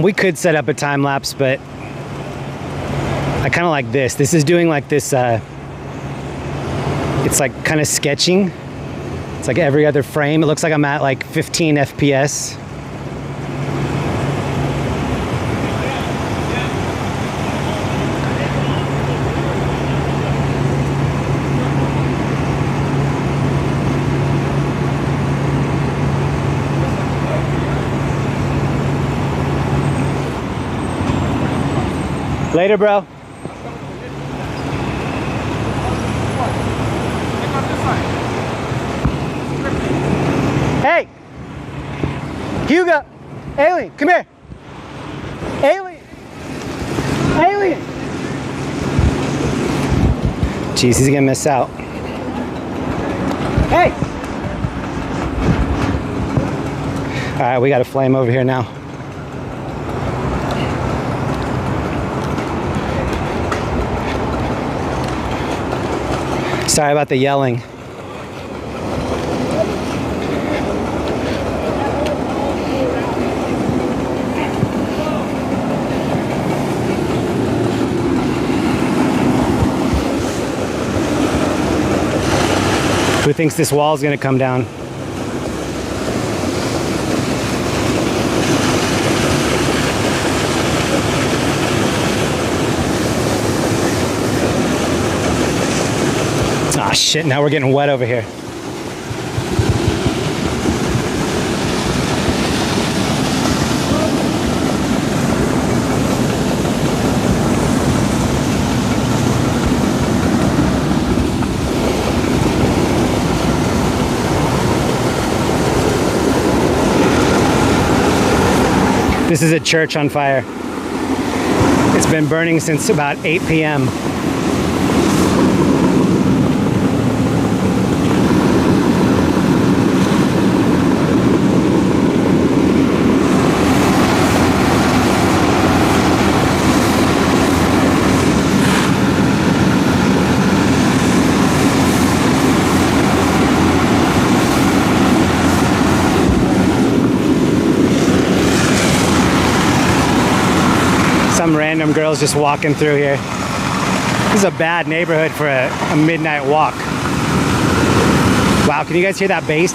We could set up a time lapse, but I kind of like this. This is doing like this, it's like kind of sketching. It's like every other frame. It looks like I'm at like 15 FPS. Later, bro. Hey! Hugo! Alien, come here! Alien! Alien! Jeez, he's gonna miss out. Hey! Alright, we got a flame over here now. Sorry about the yelling. Who thinks this wall is going to come down? Ah, shit, now we're getting wet over here. This is a church on fire. It's been burning since about 8 p.m. Some random girls just walking through here. This is a bad neighborhood for a midnight walk. Wow, can you guys hear that bass?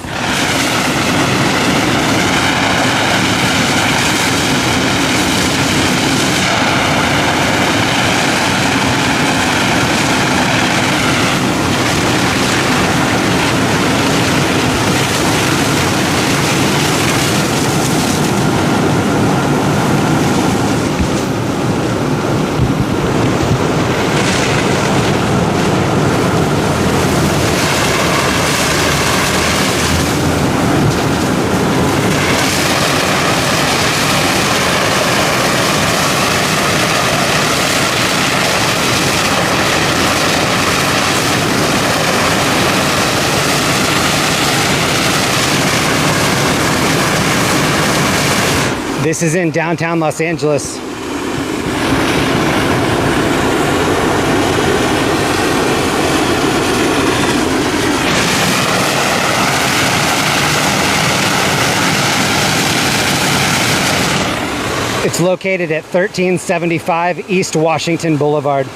This is in downtown Los Angeles. It's located at 1375 East Washington Boulevard.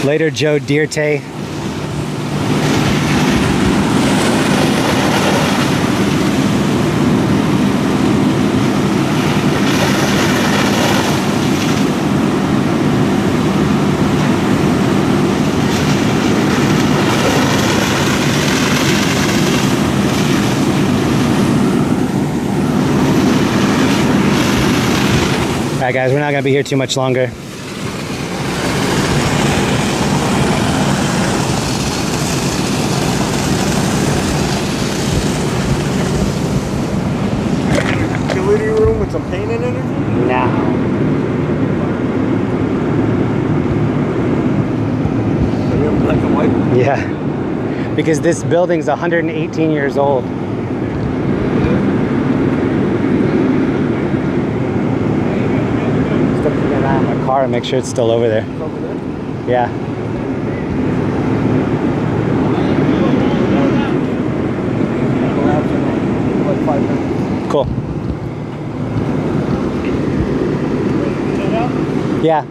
Later, Joe Dirte. All right, guys, we're not gonna be here too much longer.
Room with some painting in it?
Nah.
Black and white?
Yeah. Because this building's 118 years old. Still keeping an eye on my car and make sure it's still over there.
Over there?
Yeah.
Like 5 minutes.
Cool. Yeah.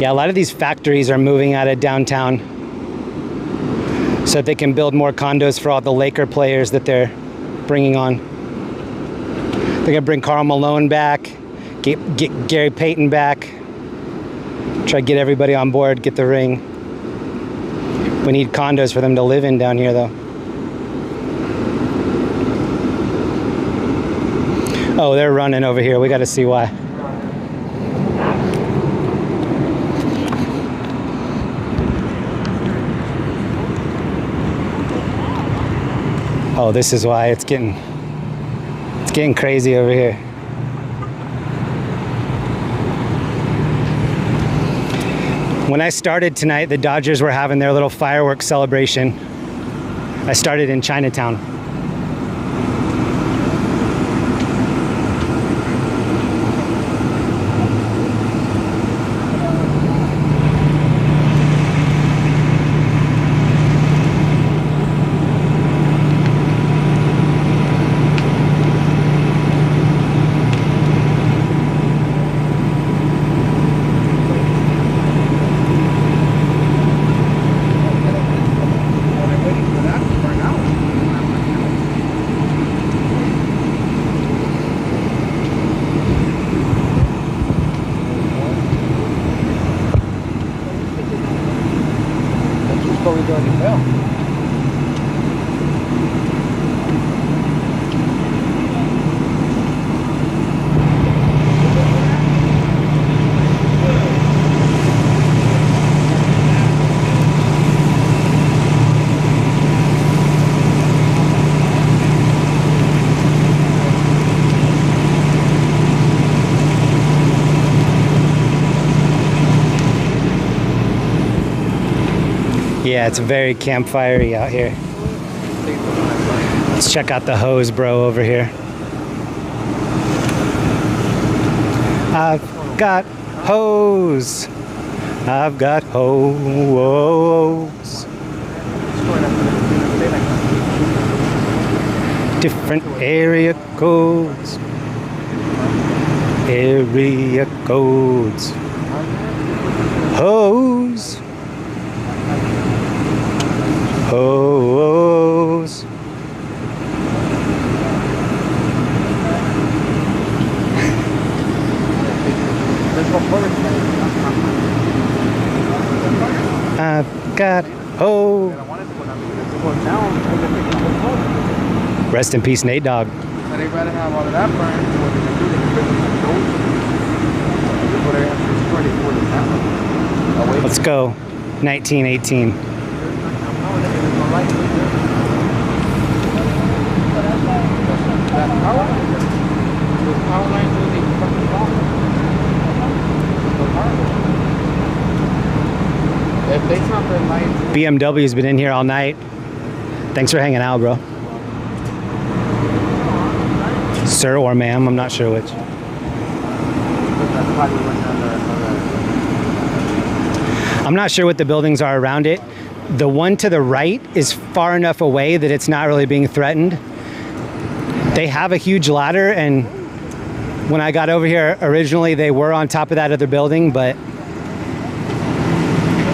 Yeah, a lot of these factories are moving out of downtown so that they can build more condos for all the Laker players that they're bringing on. They're gonna bring Karl Malone back, get Gary Payton back, try to get everybody on board, get the ring. We need condos for them to live in down here, though. Oh, they're running over here. We got to see why. Oh, this is why it's getting crazy over here. When I started tonight, the Dodgers were having their little fireworks celebration. I started in Chinatown. Yeah, it's very campfire-y out here. Let's check out the hose bro over here. I've got hose. I've got hose. Different area codes. Area codes. Hose. Hose. I've got hose. Rest in peace, Nate Dogg.
They'd rather have all of that burned than
Let's go. 1918. BMW's been in here all night. Thanks for hanging out, bro. Sir or ma'am, I'm not sure which. I'm not sure what the buildings are around it. The one to the right is far enough away that it's not really being threatened. They have a huge ladder, and when I got over here originally, they were on top of that other building, but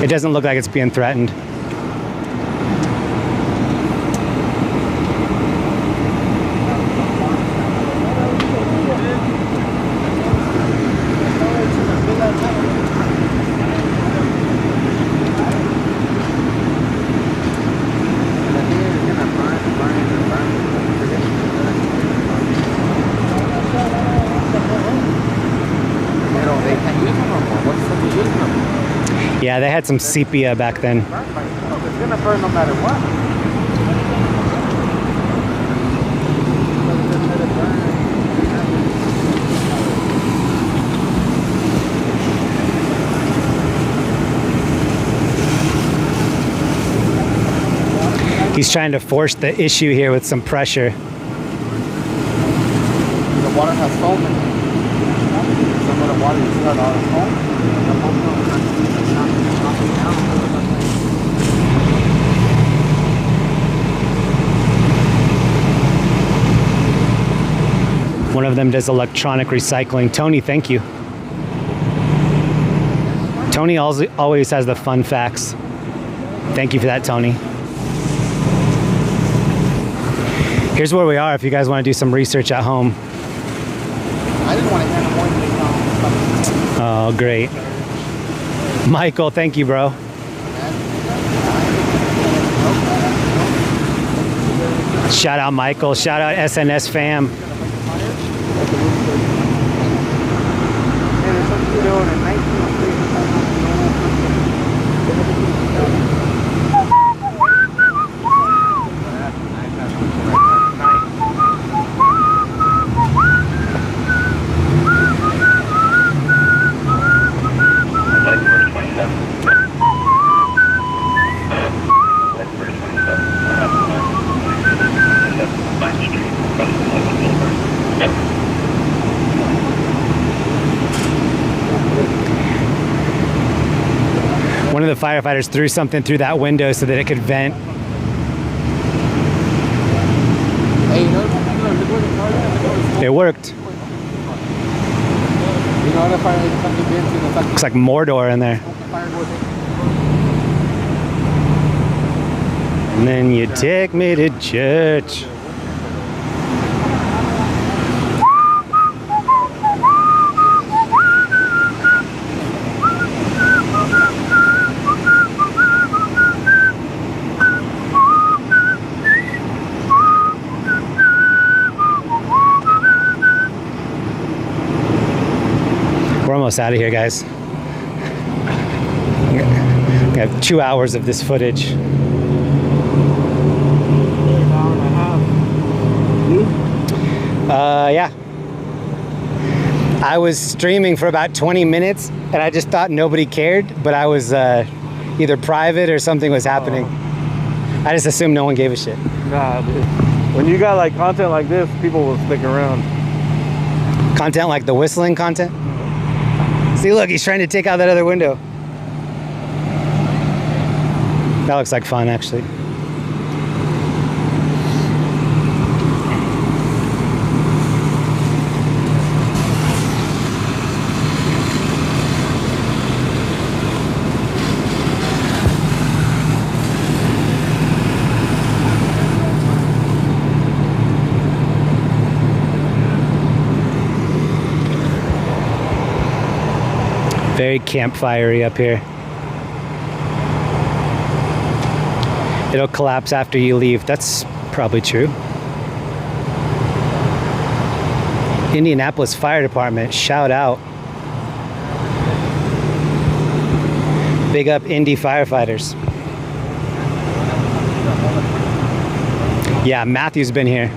it doesn't look like it's being threatened. Yeah, they had some sepia back then.
It's gonna burn no matter what.
He's trying to force the issue here with some pressure.
water has foam in it. Some of the water is not all foam.
One of them does electronic recycling. Tony, thank you. Tony always has the fun facts. Thank you for that, Tony. Here's where we are if you guys want to do some research at home.
I didn't want to hear no more than
Oh, great. Michael, thank you, bro. Shout out Michael. Shout out SNS fam. One of the firefighters threw something through that window so that it could vent. It worked. Looks like Mordor in there. And then you take me to church. We're almost out of here, guys. We have 2 hours of this footage. Yeah. I was streaming for about 20 minutes and I just thought nobody cared, but I was either private or something was happening. I just assumed no one gave a shit.
Nah, dude. When you got like content like this, people will stick around.
Content like the whistling content? See, look, he's trying to take out that other window. That looks like fun, actually. Very campfire-y up here. It'll collapse after you leave. That's probably true. Indianapolis Fire Department, shout out. Big up Indy firefighters. Yeah, Matthew's been here.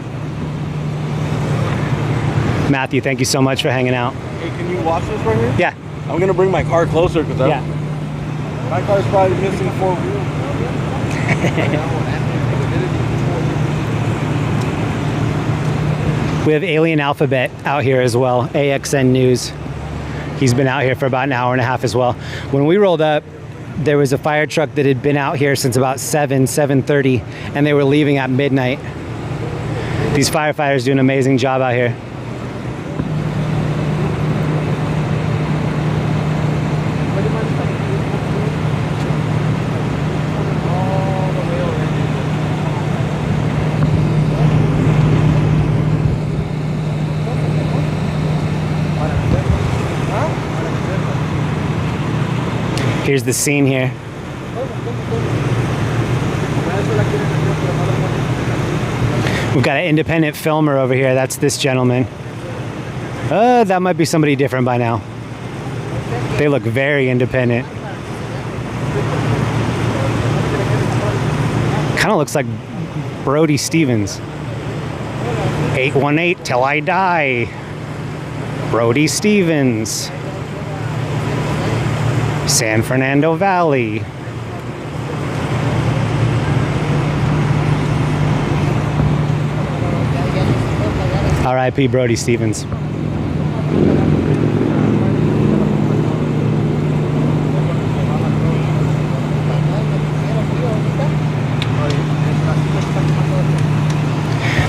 Matthew, thank you so much for hanging out.
Hey, can you watch this right here?
Yeah.
I'm gonna bring my car closer because my car's probably missing 4 wheels.
We have Alien Alphabet out here as well, AXN News. He's been out here for about an hour and a half as well. When we rolled up, there was a fire truck that had been out here since about 7:30, and they were leaving at midnight. These firefighters do an amazing job out here. Here's the scene here. We've got an independent filmer over here. That's this gentleman. That might be somebody different by now. They look very independent. Kind of looks like Brody Stevens. 818 till I die. Brody Stevens. San Fernando Valley. All right. R.I.P. Brody Stevens.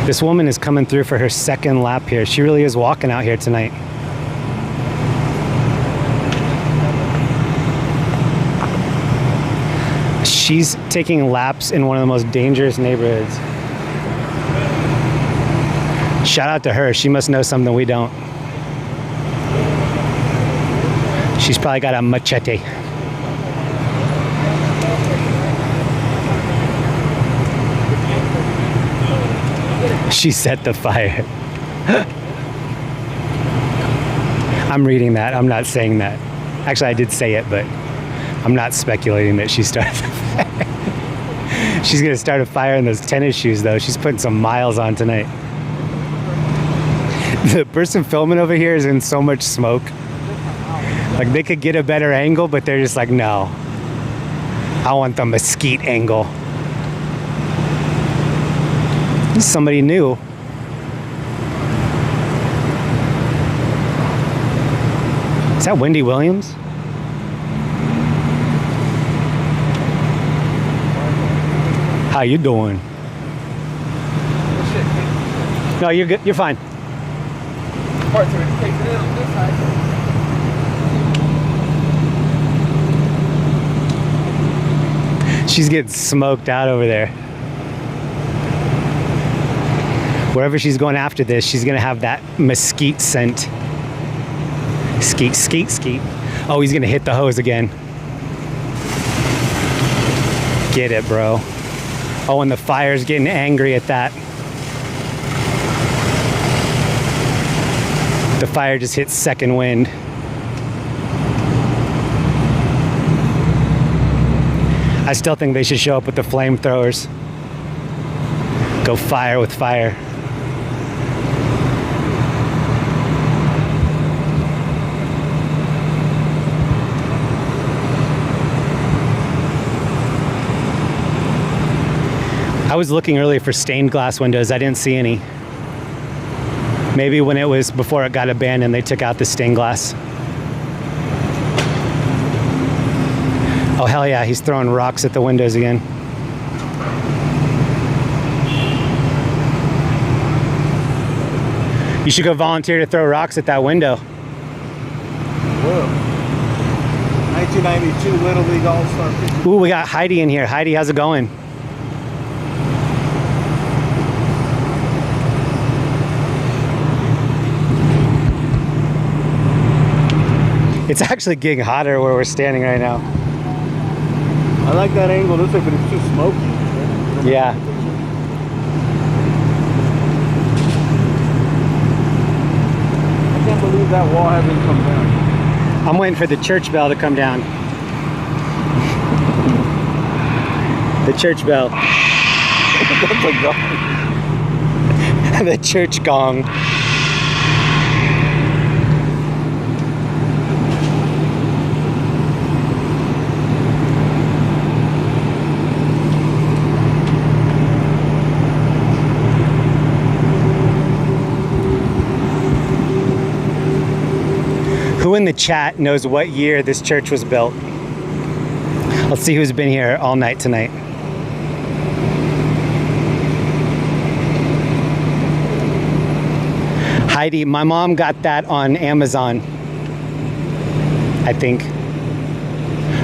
This woman is coming through for her second lap here. She really is walking out here tonight. She's taking laps in one of the most dangerous neighborhoods. Shout out to her. She must know something we don't. She's probably got a machete. She set the fire. I'm reading that. I'm not saying that. Actually, I did say it, but I'm not speculating that she started the fire. She's going to start a fire in those tennis shoes, though. She's putting some miles on tonight. The person filming over here is in so much smoke. Like, they could get a better angle, but they're just like, no. I want the mesquite angle. This is somebody new. Is that Wendy Williams? How you doing? No, you're good. You're fine. She's getting smoked out over there. Wherever she's going after this, she's gonna have that mesquite scent. Skeet, skeet, skeet. Oh, he's gonna hit the hose again. Get it, bro. Oh, and the fire's getting angry at that. The fire just hit second wind. I still think they should show up with the flamethrowers. Go fire with fire. I was looking earlier for stained glass windows. I didn't see any. Maybe when it was before it got abandoned, they took out the stained glass. Oh, hell yeah, he's throwing rocks at the windows again. You should go volunteer to throw rocks at that window.
Whoa. 1992 Little League All-Star 50.
Ooh, we got Heidi in here. Heidi, how's it going? It's actually getting hotter where we're standing right now.
I like that angle. Looks like it's too smoky.
Yeah.
I can't believe that wall hasn't come down.
I'm waiting for the church bell to come down. The church bell.
That's a gong.
The church gong. Who in the chat knows what year this church was built? Let's see who's been here all night tonight. Heidi, my mom got that on Amazon, I think.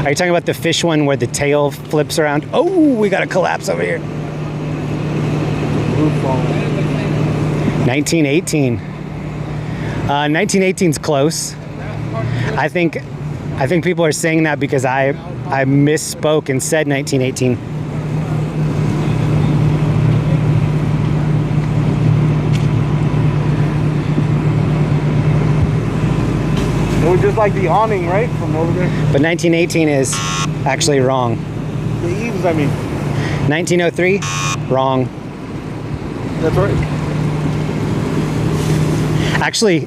Are you talking about the fish one where the tail flips around? Oh, we got a collapse over here.
Roof falling.
1918. 1918's close. I think people are saying that because I misspoke and said 1918.
It was just like the awning, right? From over there.
But 1918 is actually wrong.
The eaves, I mean.
1903, wrong.
That's right.
Actually,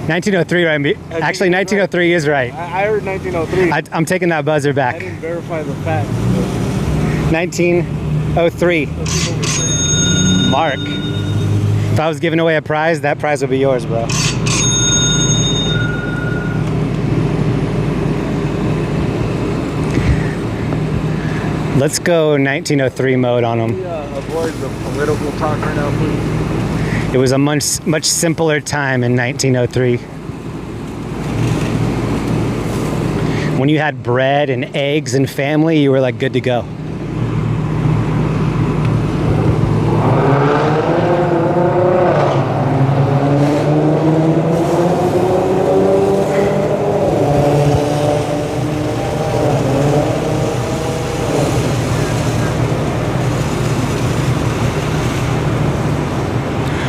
1903, right? Actually, 1903 is right.
I heard 1903.
I'm taking that buzzer
I
back.
didn't verify the facts.
1903. Mark. If I was giving away a prize, that prize would be yours, bro. Let's go 1903 mode on them.
Avoid the political talk right now, please.
It was a much simpler time in 1903. When you had bread and eggs and family, you were like good to go.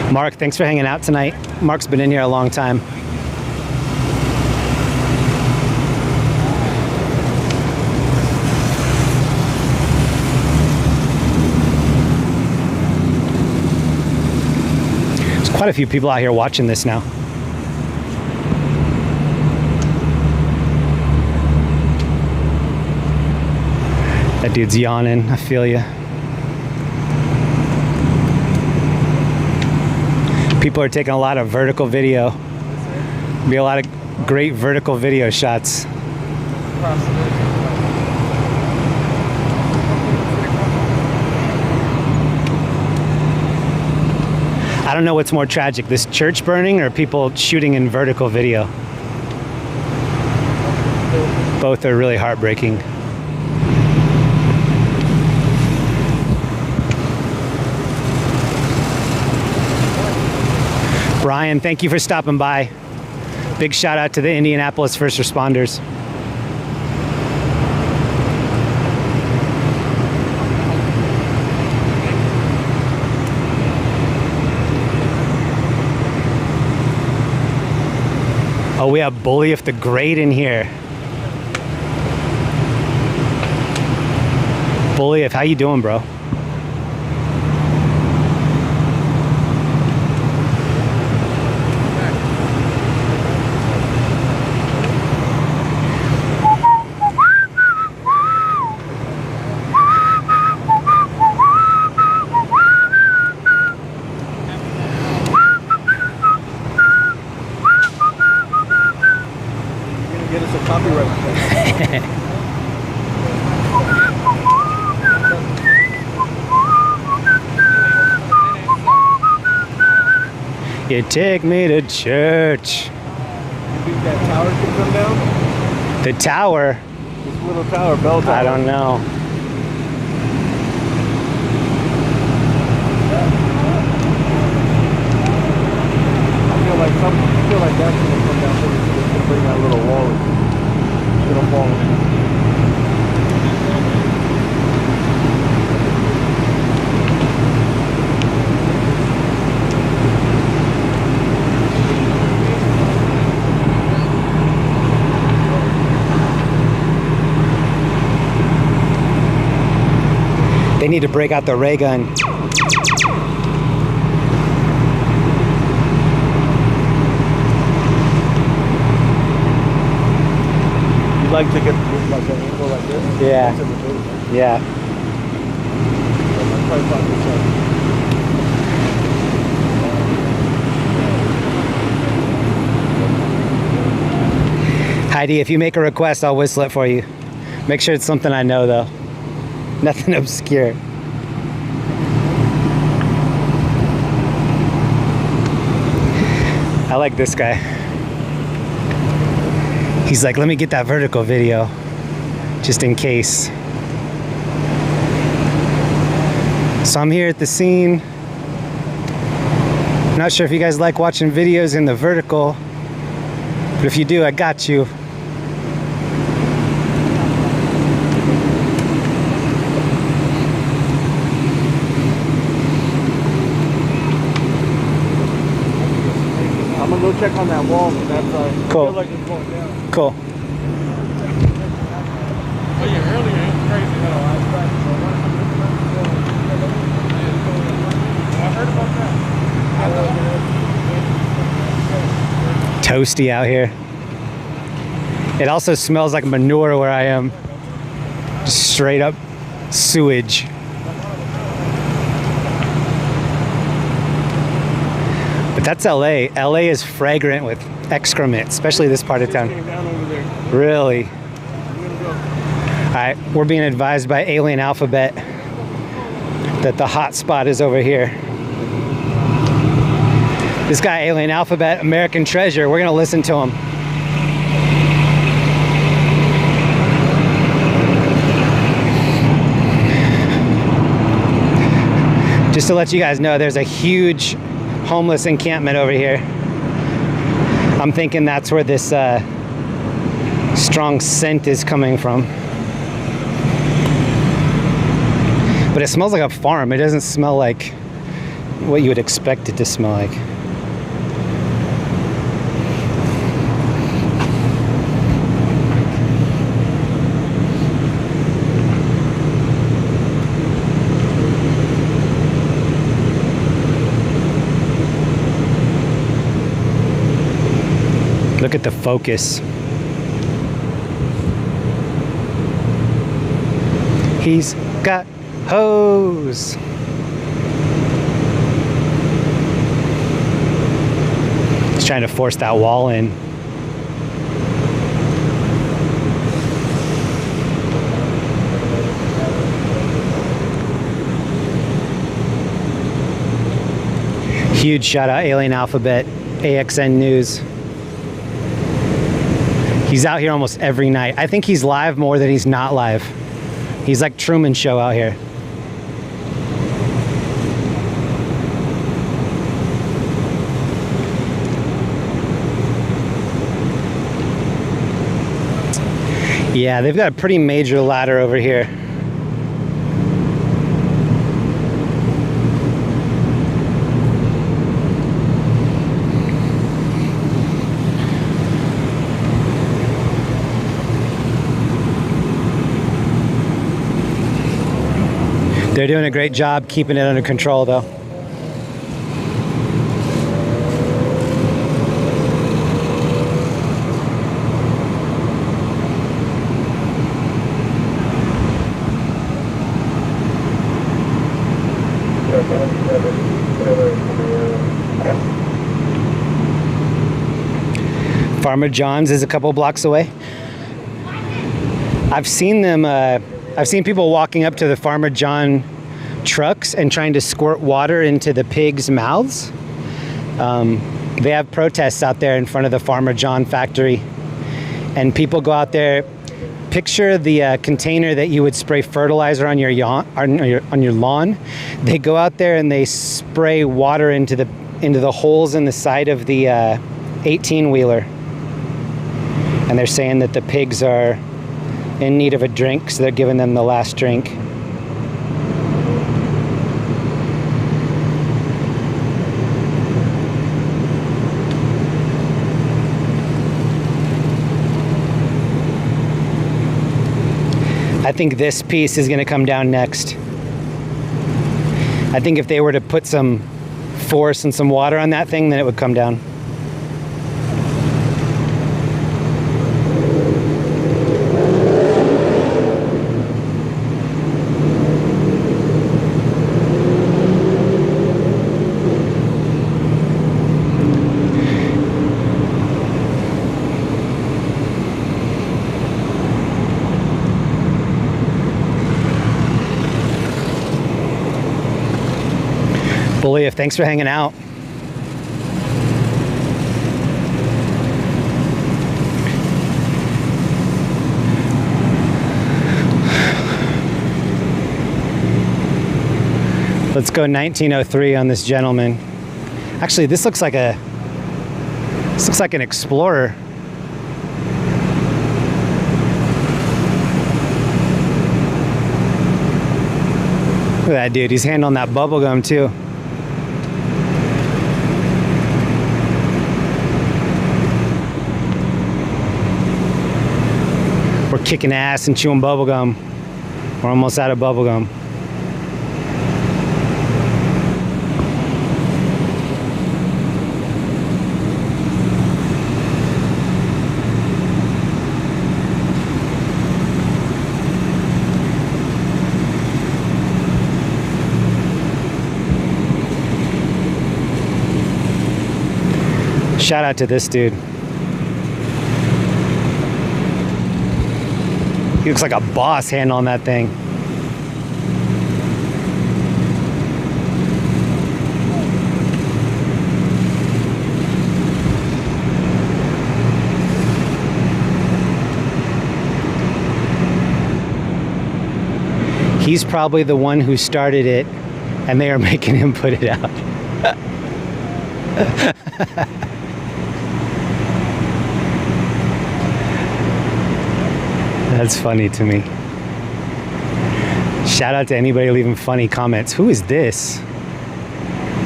Mark, thanks for hanging out tonight. Mark's been in here a long time. There's quite a few people out here watching this now. That dude's yawning, I feel you. People are taking a lot of vertical video. Be a lot of great vertical video shots. I don't know what's more tragic, this church burning or people shooting in vertical video. Both are really heartbreaking. Brian, thank you for stopping by. Big shout out to the Indianapolis first responders. Oh, we have Bullief the Great in here. Bullief, how you doing, bro? You take me to church.
You think that tower can come down?
The tower?
This little tower, bell tower.
I don't know.
I feel like that's gonna come down. So it's gonna bring that little wall. It's gonna fall.
They need to break out the ray gun.
You'd like to get like an angle like this?
Yeah. Yeah. Heidi, if you make a request, I'll whistle it for you. Make sure it's something I know, though. Nothing obscure. I like this guy. He's like, let me get that vertical video, just in case. So I'm here at the scene. Not sure if you guys like watching videos in the vertical, but if you do, I got you.
I'm gonna go check on that wall on that side.
Cool.
I feel like it's going down.
Cool.
Oh yeah, earlier it was crazy though. I heard about that.
Toasty out here. It also smells like manure where I am. Just straight up sewage. That's LA. LA is fragrant with excrement, especially this part of town.
Came down over there.
Really?
I'm gonna go.
All right, we're being advised by Alien Alphabet that the hot spot is over here. This guy, Alien Alphabet, American Treasure, we're gonna listen to him. Just to let you guys know, there's a huge homeless encampment over here. I'm thinking that's where this strong scent is coming from. But it smells like a farm. It doesn't smell like what you would expect it to smell like. Look at the focus. He's got hose. He's trying to force that wall in. Huge shout out Alien Alphabet, AXN News. He's out here almost every night. I think he's live more than he's not live. He's like Truman Show out here. Yeah, they've got a pretty major ladder over here. They're doing a great job keeping it under control, though. Farmer John's is a couple blocks away. I've seen them, I've seen people walking up to the Farmer John trucks and trying to squirt water into the pigs' mouths. They have protests out there in front of the Farmer John factory, and people go out there. Picture the container that you would spray fertilizer on your lawn. They go out there and they spray water into the holes in the side of the 18-wheeler, and they're saying that the pigs are in need of a drink, so they're giving them the last drink. I think this piece is going to come down next. I think if they were to put some force and some water on that thing, then it would come down. Bully, thanks for hanging out. Let's go 1903 on this gentleman. Actually, this looks like an Explorer. Look at that dude, he's handling that bubble gum too. We're kicking ass and chewing bubblegum. We're almost out of bubblegum. Shout out to this dude. He looks like a boss handling that thing. He's probably the one who started it, and they are making him put it out. That's funny to me. Shout out to anybody leaving funny comments. Who is this?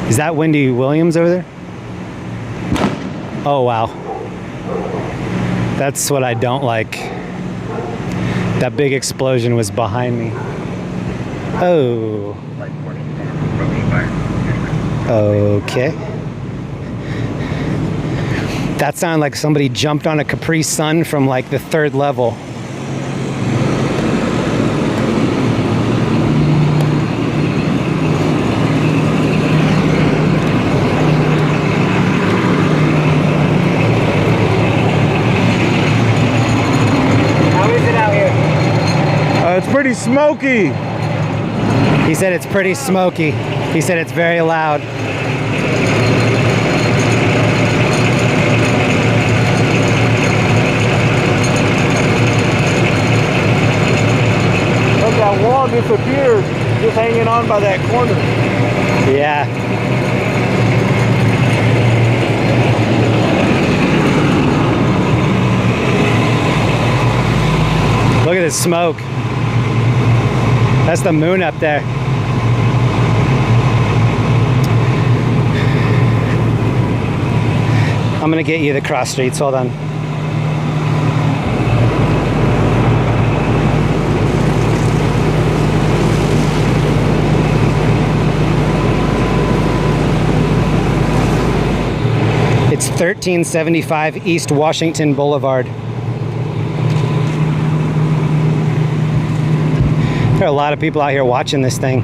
Is that Wendy Williams over there? Oh, wow. That's what I don't like. That big explosion was behind me. Oh. Okay. That sounded like somebody jumped on a Capri Sun from like the 3rd level. How is it out here?
It's pretty smoky.
He said it's pretty smoky. He said it's very loud.
Look, that wall disappeared just hanging on by that corner.
Yeah. Look at this smoke. That's the moon up there. I'm gonna get you the cross streets, hold on. It's 1375 East Washington Boulevard. There are a lot of people out here watching this thing.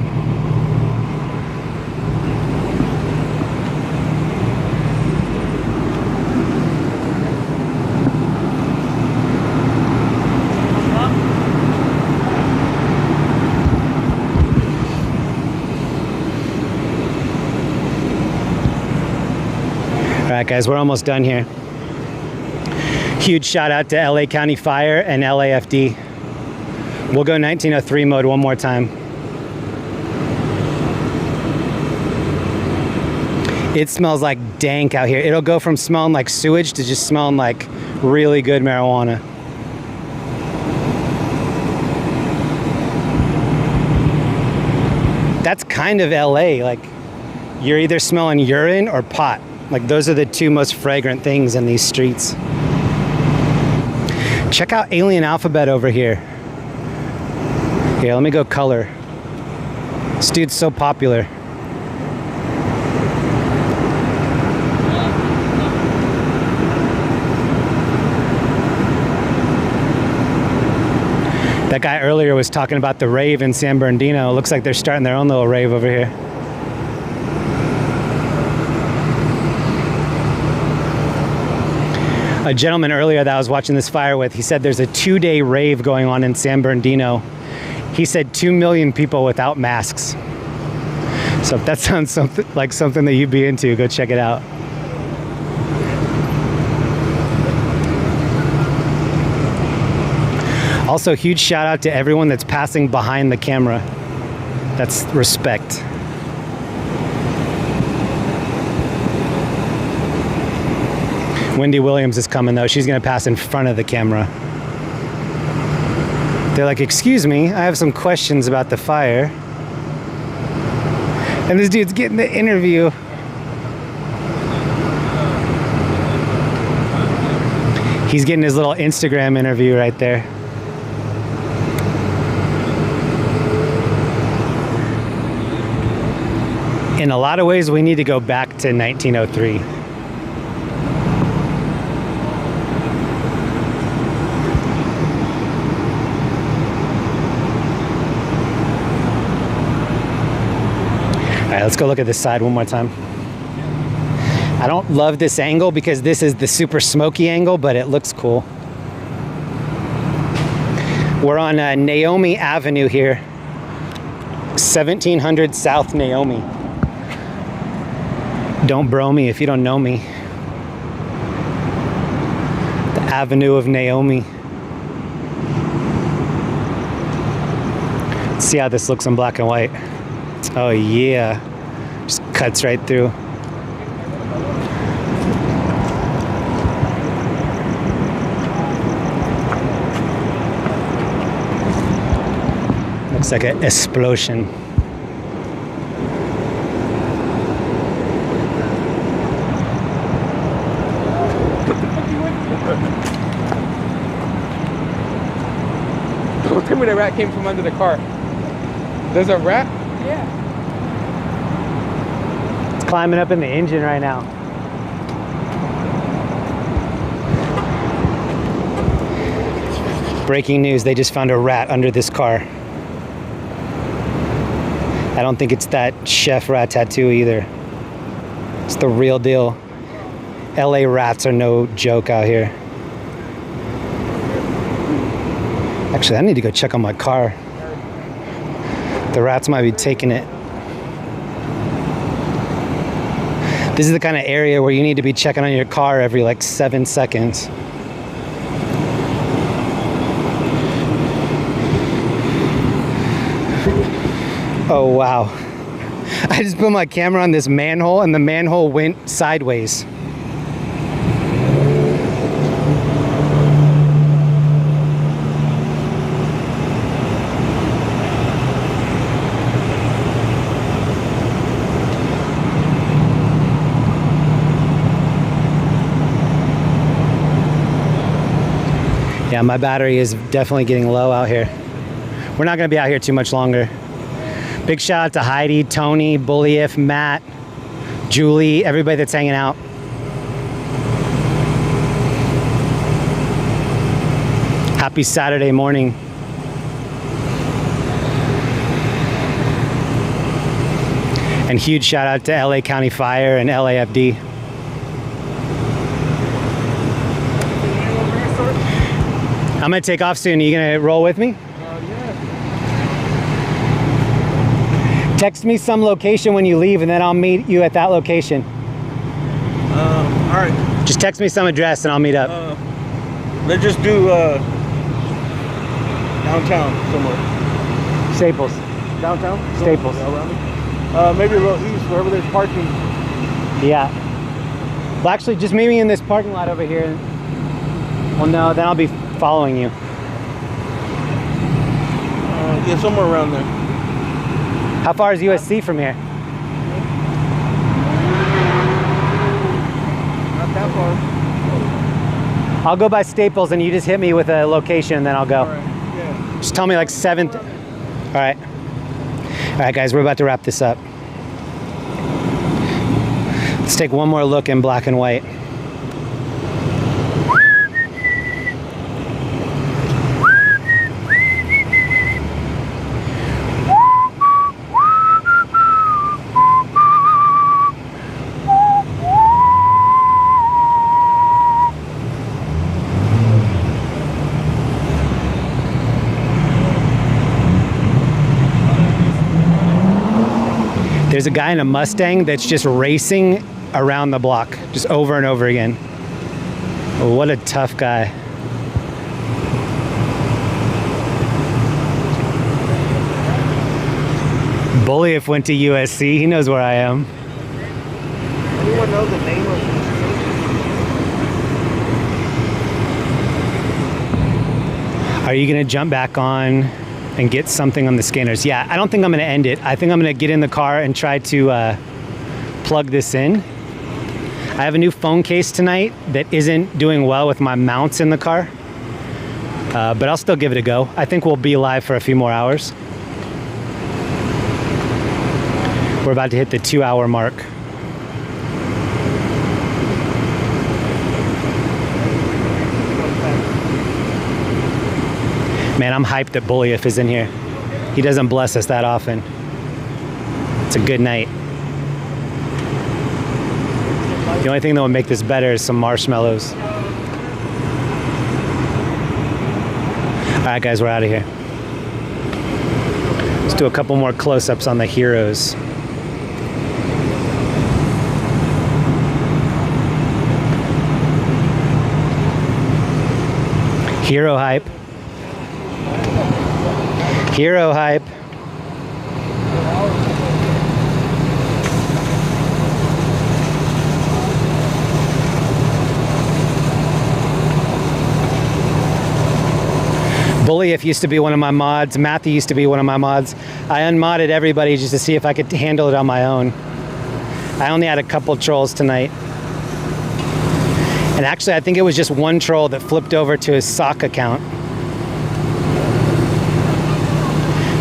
All right, guys, we're almost done here. Huge shout out to LA County Fire and LAFD. We'll go 1903 mode one more time. It smells like dank out here. It'll go from smelling like sewage to just smelling like really good marijuana. That's kind of LA. Like, you're either smelling urine or pot. Like, those are the two most fragrant things in these streets. Check out Alien Alphabet over here. Here, let me go color. This dude's so popular. That guy earlier was talking about the rave in San Bernardino. It looks like they're starting their own little rave over here. A gentleman earlier that I was watching this fire with, he said there's a 2-day rave going on in San Bernardino. He said 2 million people without masks. So if that sounds like something that you'd be into, go check it out. Also, huge shout out to everyone that's passing behind the camera. That's respect. Wendy Williams is coming though. She's gonna pass in front of the camera. They're like, excuse me, I have some questions about the fire. And this dude's getting the interview. He's getting his little Instagram interview right there. In a lot of ways, we need to go back to 1903. All right, let's go look at this side one more time. I don't love this angle because this is the super smoky angle, but it looks cool. We're on Naomi Avenue here, 1700 South Naomi. Don't bro me if you don't know me. The Avenue of Naomi. Let's see how this looks in black and white. Oh yeah, just cuts right through. Looks like an explosion.
Don't tell me the rat came from under the car. There's a rat? Yeah.
It's climbing up in the engine right now. Breaking news, they just found a rat under this car. I don't think it's that chef rat tattoo either. It's the real deal. LA rats are no joke out here. Actually, I need to go check on my car. The rats might be taking it. This is the kind of area where you need to be checking on your car every like 7 seconds. Oh wow. I just put my camera on this manhole and the manhole went sideways. Yeah, my battery is definitely getting low out here. We're not gonna be out here too much longer. Big shout out to Heidi, Tony, Bullief, Matt, Julie, everybody that's hanging out. Happy Saturday morning. And huge shout out to LA County Fire and LAFD. I'm gonna take off soon. Are you gonna roll with me? Text me some location when you leave and then I'll meet you at that location.
All right.
Just text me some address and I'll meet up.
Let's just do downtown somewhere.
Staples.
Downtown?
Staples.
Maybe a little east, wherever there's parking.
Yeah. Well, actually, just meet me in this parking lot over here. Well, no, then I'll be following you.
Yeah, somewhere around there.
How far is USC from here?
Not that far.
I'll go by Staples and you just hit me with a location and then I'll go.
All right. Yeah.
Just tell me like 7th. All right. All right, guys, we're about to wrap this up. Let's take one more look in black and white. There's a guy in a Mustang that's just racing around the block, just over and over again. What a tough guy. Bullief went to USC. He knows where I am.
Anyone know the name of
Are you gonna jump back on and get something on the scanners? Yeah, I don't think I'm gonna end it. I think I'm gonna get in the car and try to plug this in. I have a new phone case tonight that isn't doing well with my mounts in the car, but I'll still give it a go. I think we'll be live for a few more hours. We're about to hit the 2-hour mark. Man, I'm hyped that Bullief is in here. He doesn't bless us that often. It's a good night. The only thing that would make this better is some marshmallows. All right, guys, we're out of here. Let's do a couple more close-ups on the heroes. Hero hype. Hero hype. Bullief used to be one of my mods. Matthew used to be one of my mods. I unmodded everybody just to see if I could handle it on my own. I only had a couple trolls tonight. And actually, I think it was just one troll that flipped over to his sock account.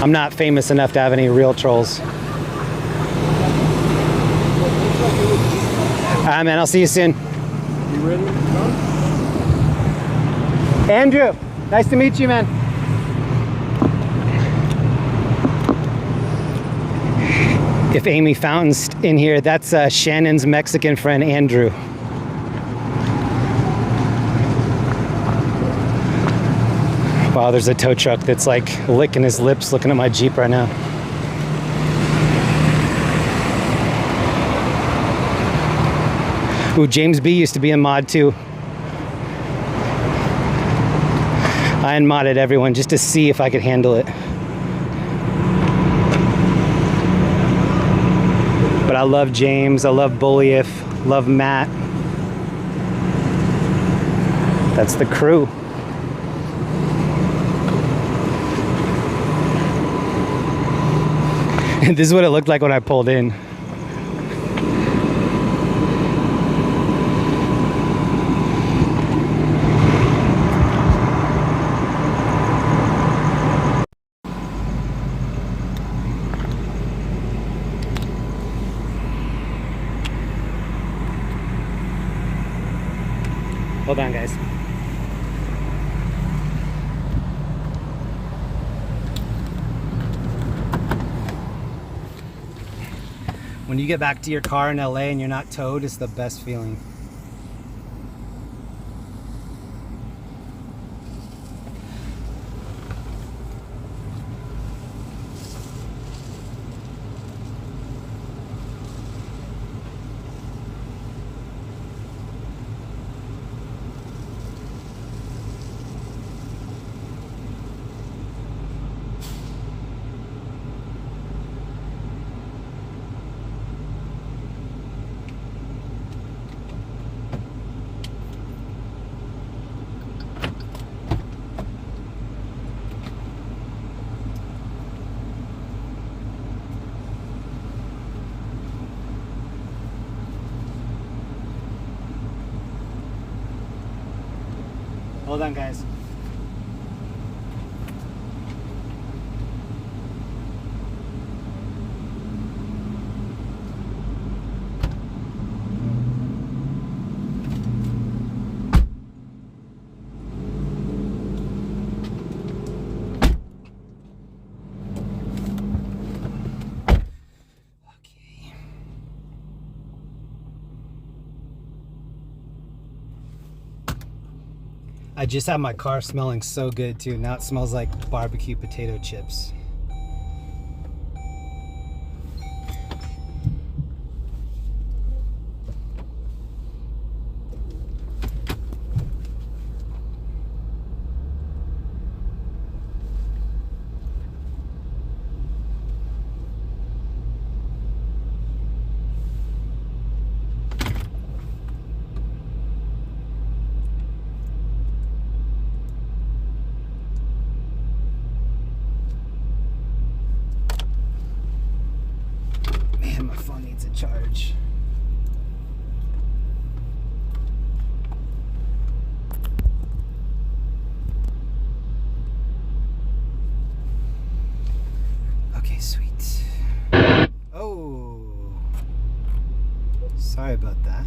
I'm not famous enough to have any real trolls. All right, man, I'll see you soon.
You ready to go?
Andrew, nice to meet you, man. If Amy Fountain's in here, that's Shannon's Mexican friend, Andrew. Wow, there's a tow truck that's like licking his lips looking at my Jeep right now. Ooh, James B used to be a mod too. I unmodded everyone just to see if I could handle it. But I love James, I love Bullief, love Matt. That's the crew. This is what it looked like when I pulled in. Hold on, guys. When you get back to your car in LA and you're not towed, it's the best feeling. Hold on, guys. I just had my car smelling so good too. Now it smells like barbecue potato chips. My phone needs a charge. Okay, sweet. Oh, sorry about that.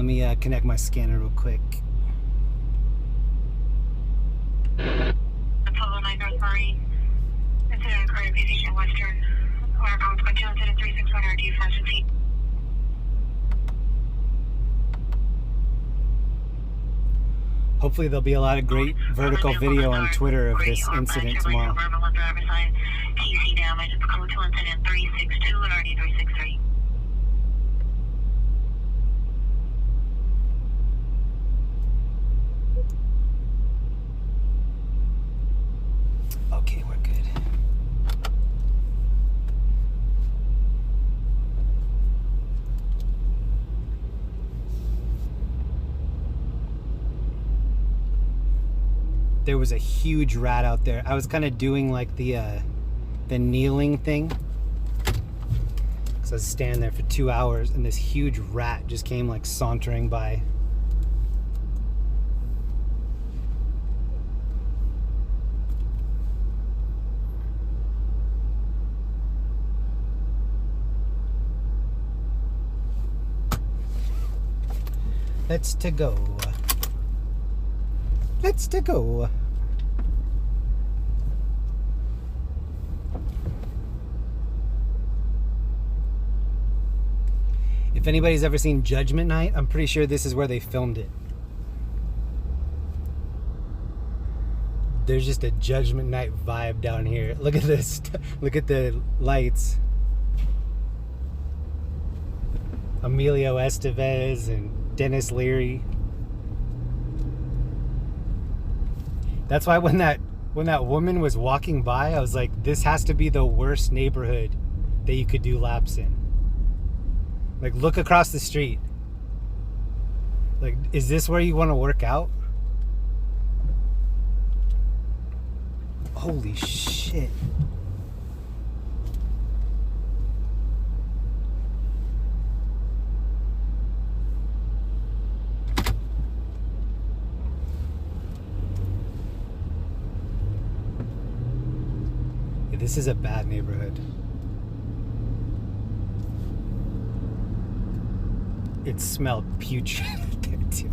Let me connect my scanner real quick.
Apollo 9 Rosemary. Incident occurred at Aviation Western. Order bounds by 2 incident 361 RD 515.
Hopefully there'll be a lot of great vertical video on Twitter of this incident tomorrow.
TC damage. It's code to incident 362 and RD 363.
Okay, we're good. There was a huge rat out there. I was kind of doing like the kneeling thing. So I was standing there for 2 hours and this huge rat just came like sauntering by. Let's to go. Let's to go. If anybody's ever seen Judgment Night, I'm pretty sure this is where they filmed it. There's just a Judgment Night vibe down here. Look at this. Look at the lights. Emilio Estevez and Dennis Leary. That's why when that woman was walking by, I was like, this has to be the worst neighborhood that you could do laps in. Like, look across the street. Like, is this where you want to work out? Holy shit. Yeah, this is a bad neighborhood. It smelled putrid there too.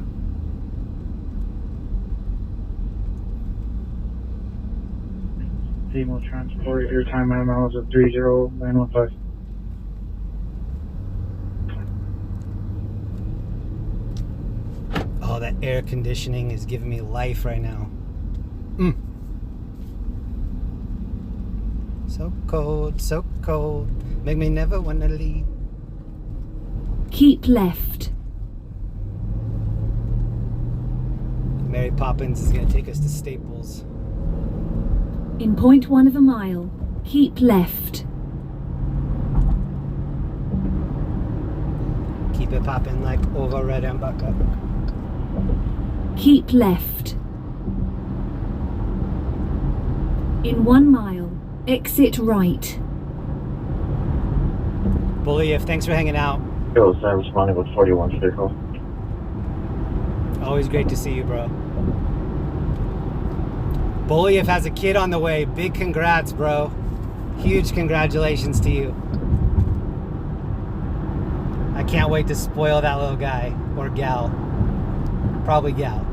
Female transport, your time out miles of 30915.
Oh, that air conditioning is giving me life right now. So cold, make me never wanna leave.
Keep left.
Mary Poppins is gonna take us to Staples.
In 0.1 of a mile, keep left.
Keep it poppin' like over red and bucka.
Keep left. In 1 mile, exit right.
Bully, thanks for hanging out.
Yo, Sam responding with 41 vehicle.
Always great to see you, bro. Bully has a kid on the way. Big congrats, bro. Huge congratulations to you. I can't wait to spoil that little guy or gal. Probably gal.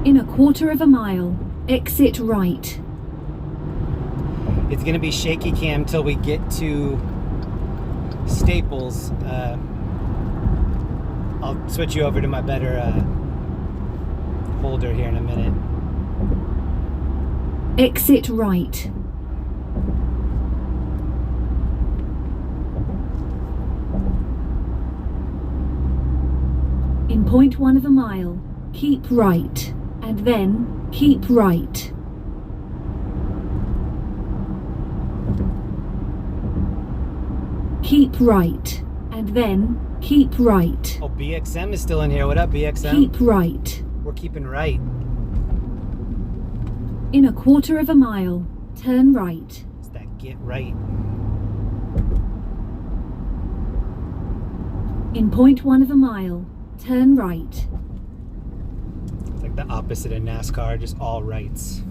In 1/4 of a mile, exit right.
It's gonna be shaky cam till we get to Staples. I'll switch you over to my better holder here in a minute.
Exit right. In 0.1 of a mile, keep right, and then keep right. Keep right, and then keep right.
Oh, BXM is still in here. What up, BXM?
Keep right.
We're keeping right.
In 1/4 of a mile, turn right.
It's that get right.
In 0.1 of a mile, turn right.
It's like the opposite of NASCAR, just all rights.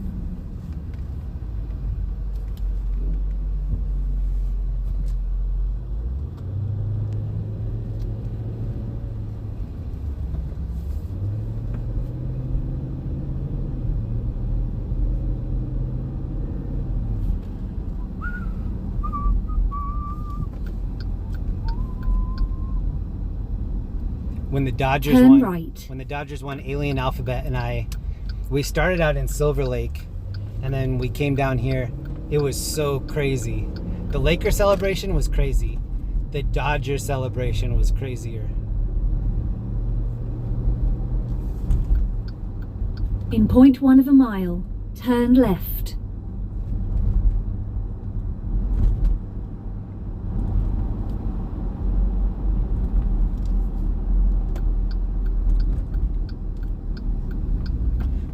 when the Dodgers
Turn
won.
right.
When the Dodgers won, Alien Alphabet and we started out in Silver Lake, and then we came down here. It was so crazy. The Laker celebration was crazy. The Dodger celebration was crazier.
In 0.1 of a mile, turn left.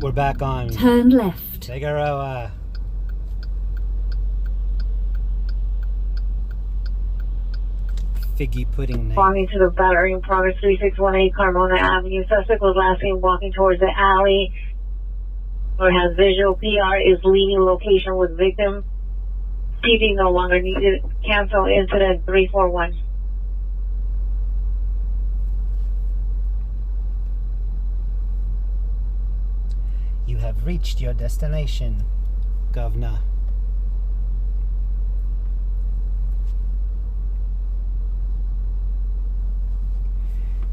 We're back on
Turn left.
Figueroa. Figgy pudding night.
Walking to the Battalion in progress 3618 Carmona Avenue. Suspect was last seen walking towards the alley or has visual. PR is leaving location with victim. PD no longer needed. Cancel incident 341.
You have reached your destination, Governor.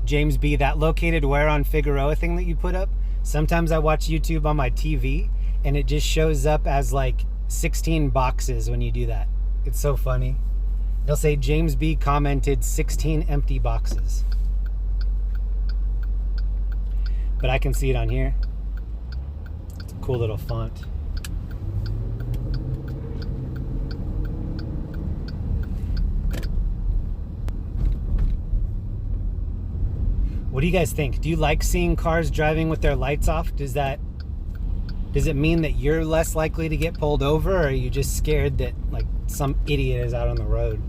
James B., that located where on Figueroa thing that you put up, sometimes I watch YouTube on my TV and it just shows up as like 16 boxes when you do that. It's so funny. They'll say James B. commented 16 empty boxes. But I can see it on here. It's a cool little font. What do you guys think? Do you like seeing cars driving with their lights off? Does it mean that you're less likely to get pulled over, or are you just scared that like some idiot is out on the road?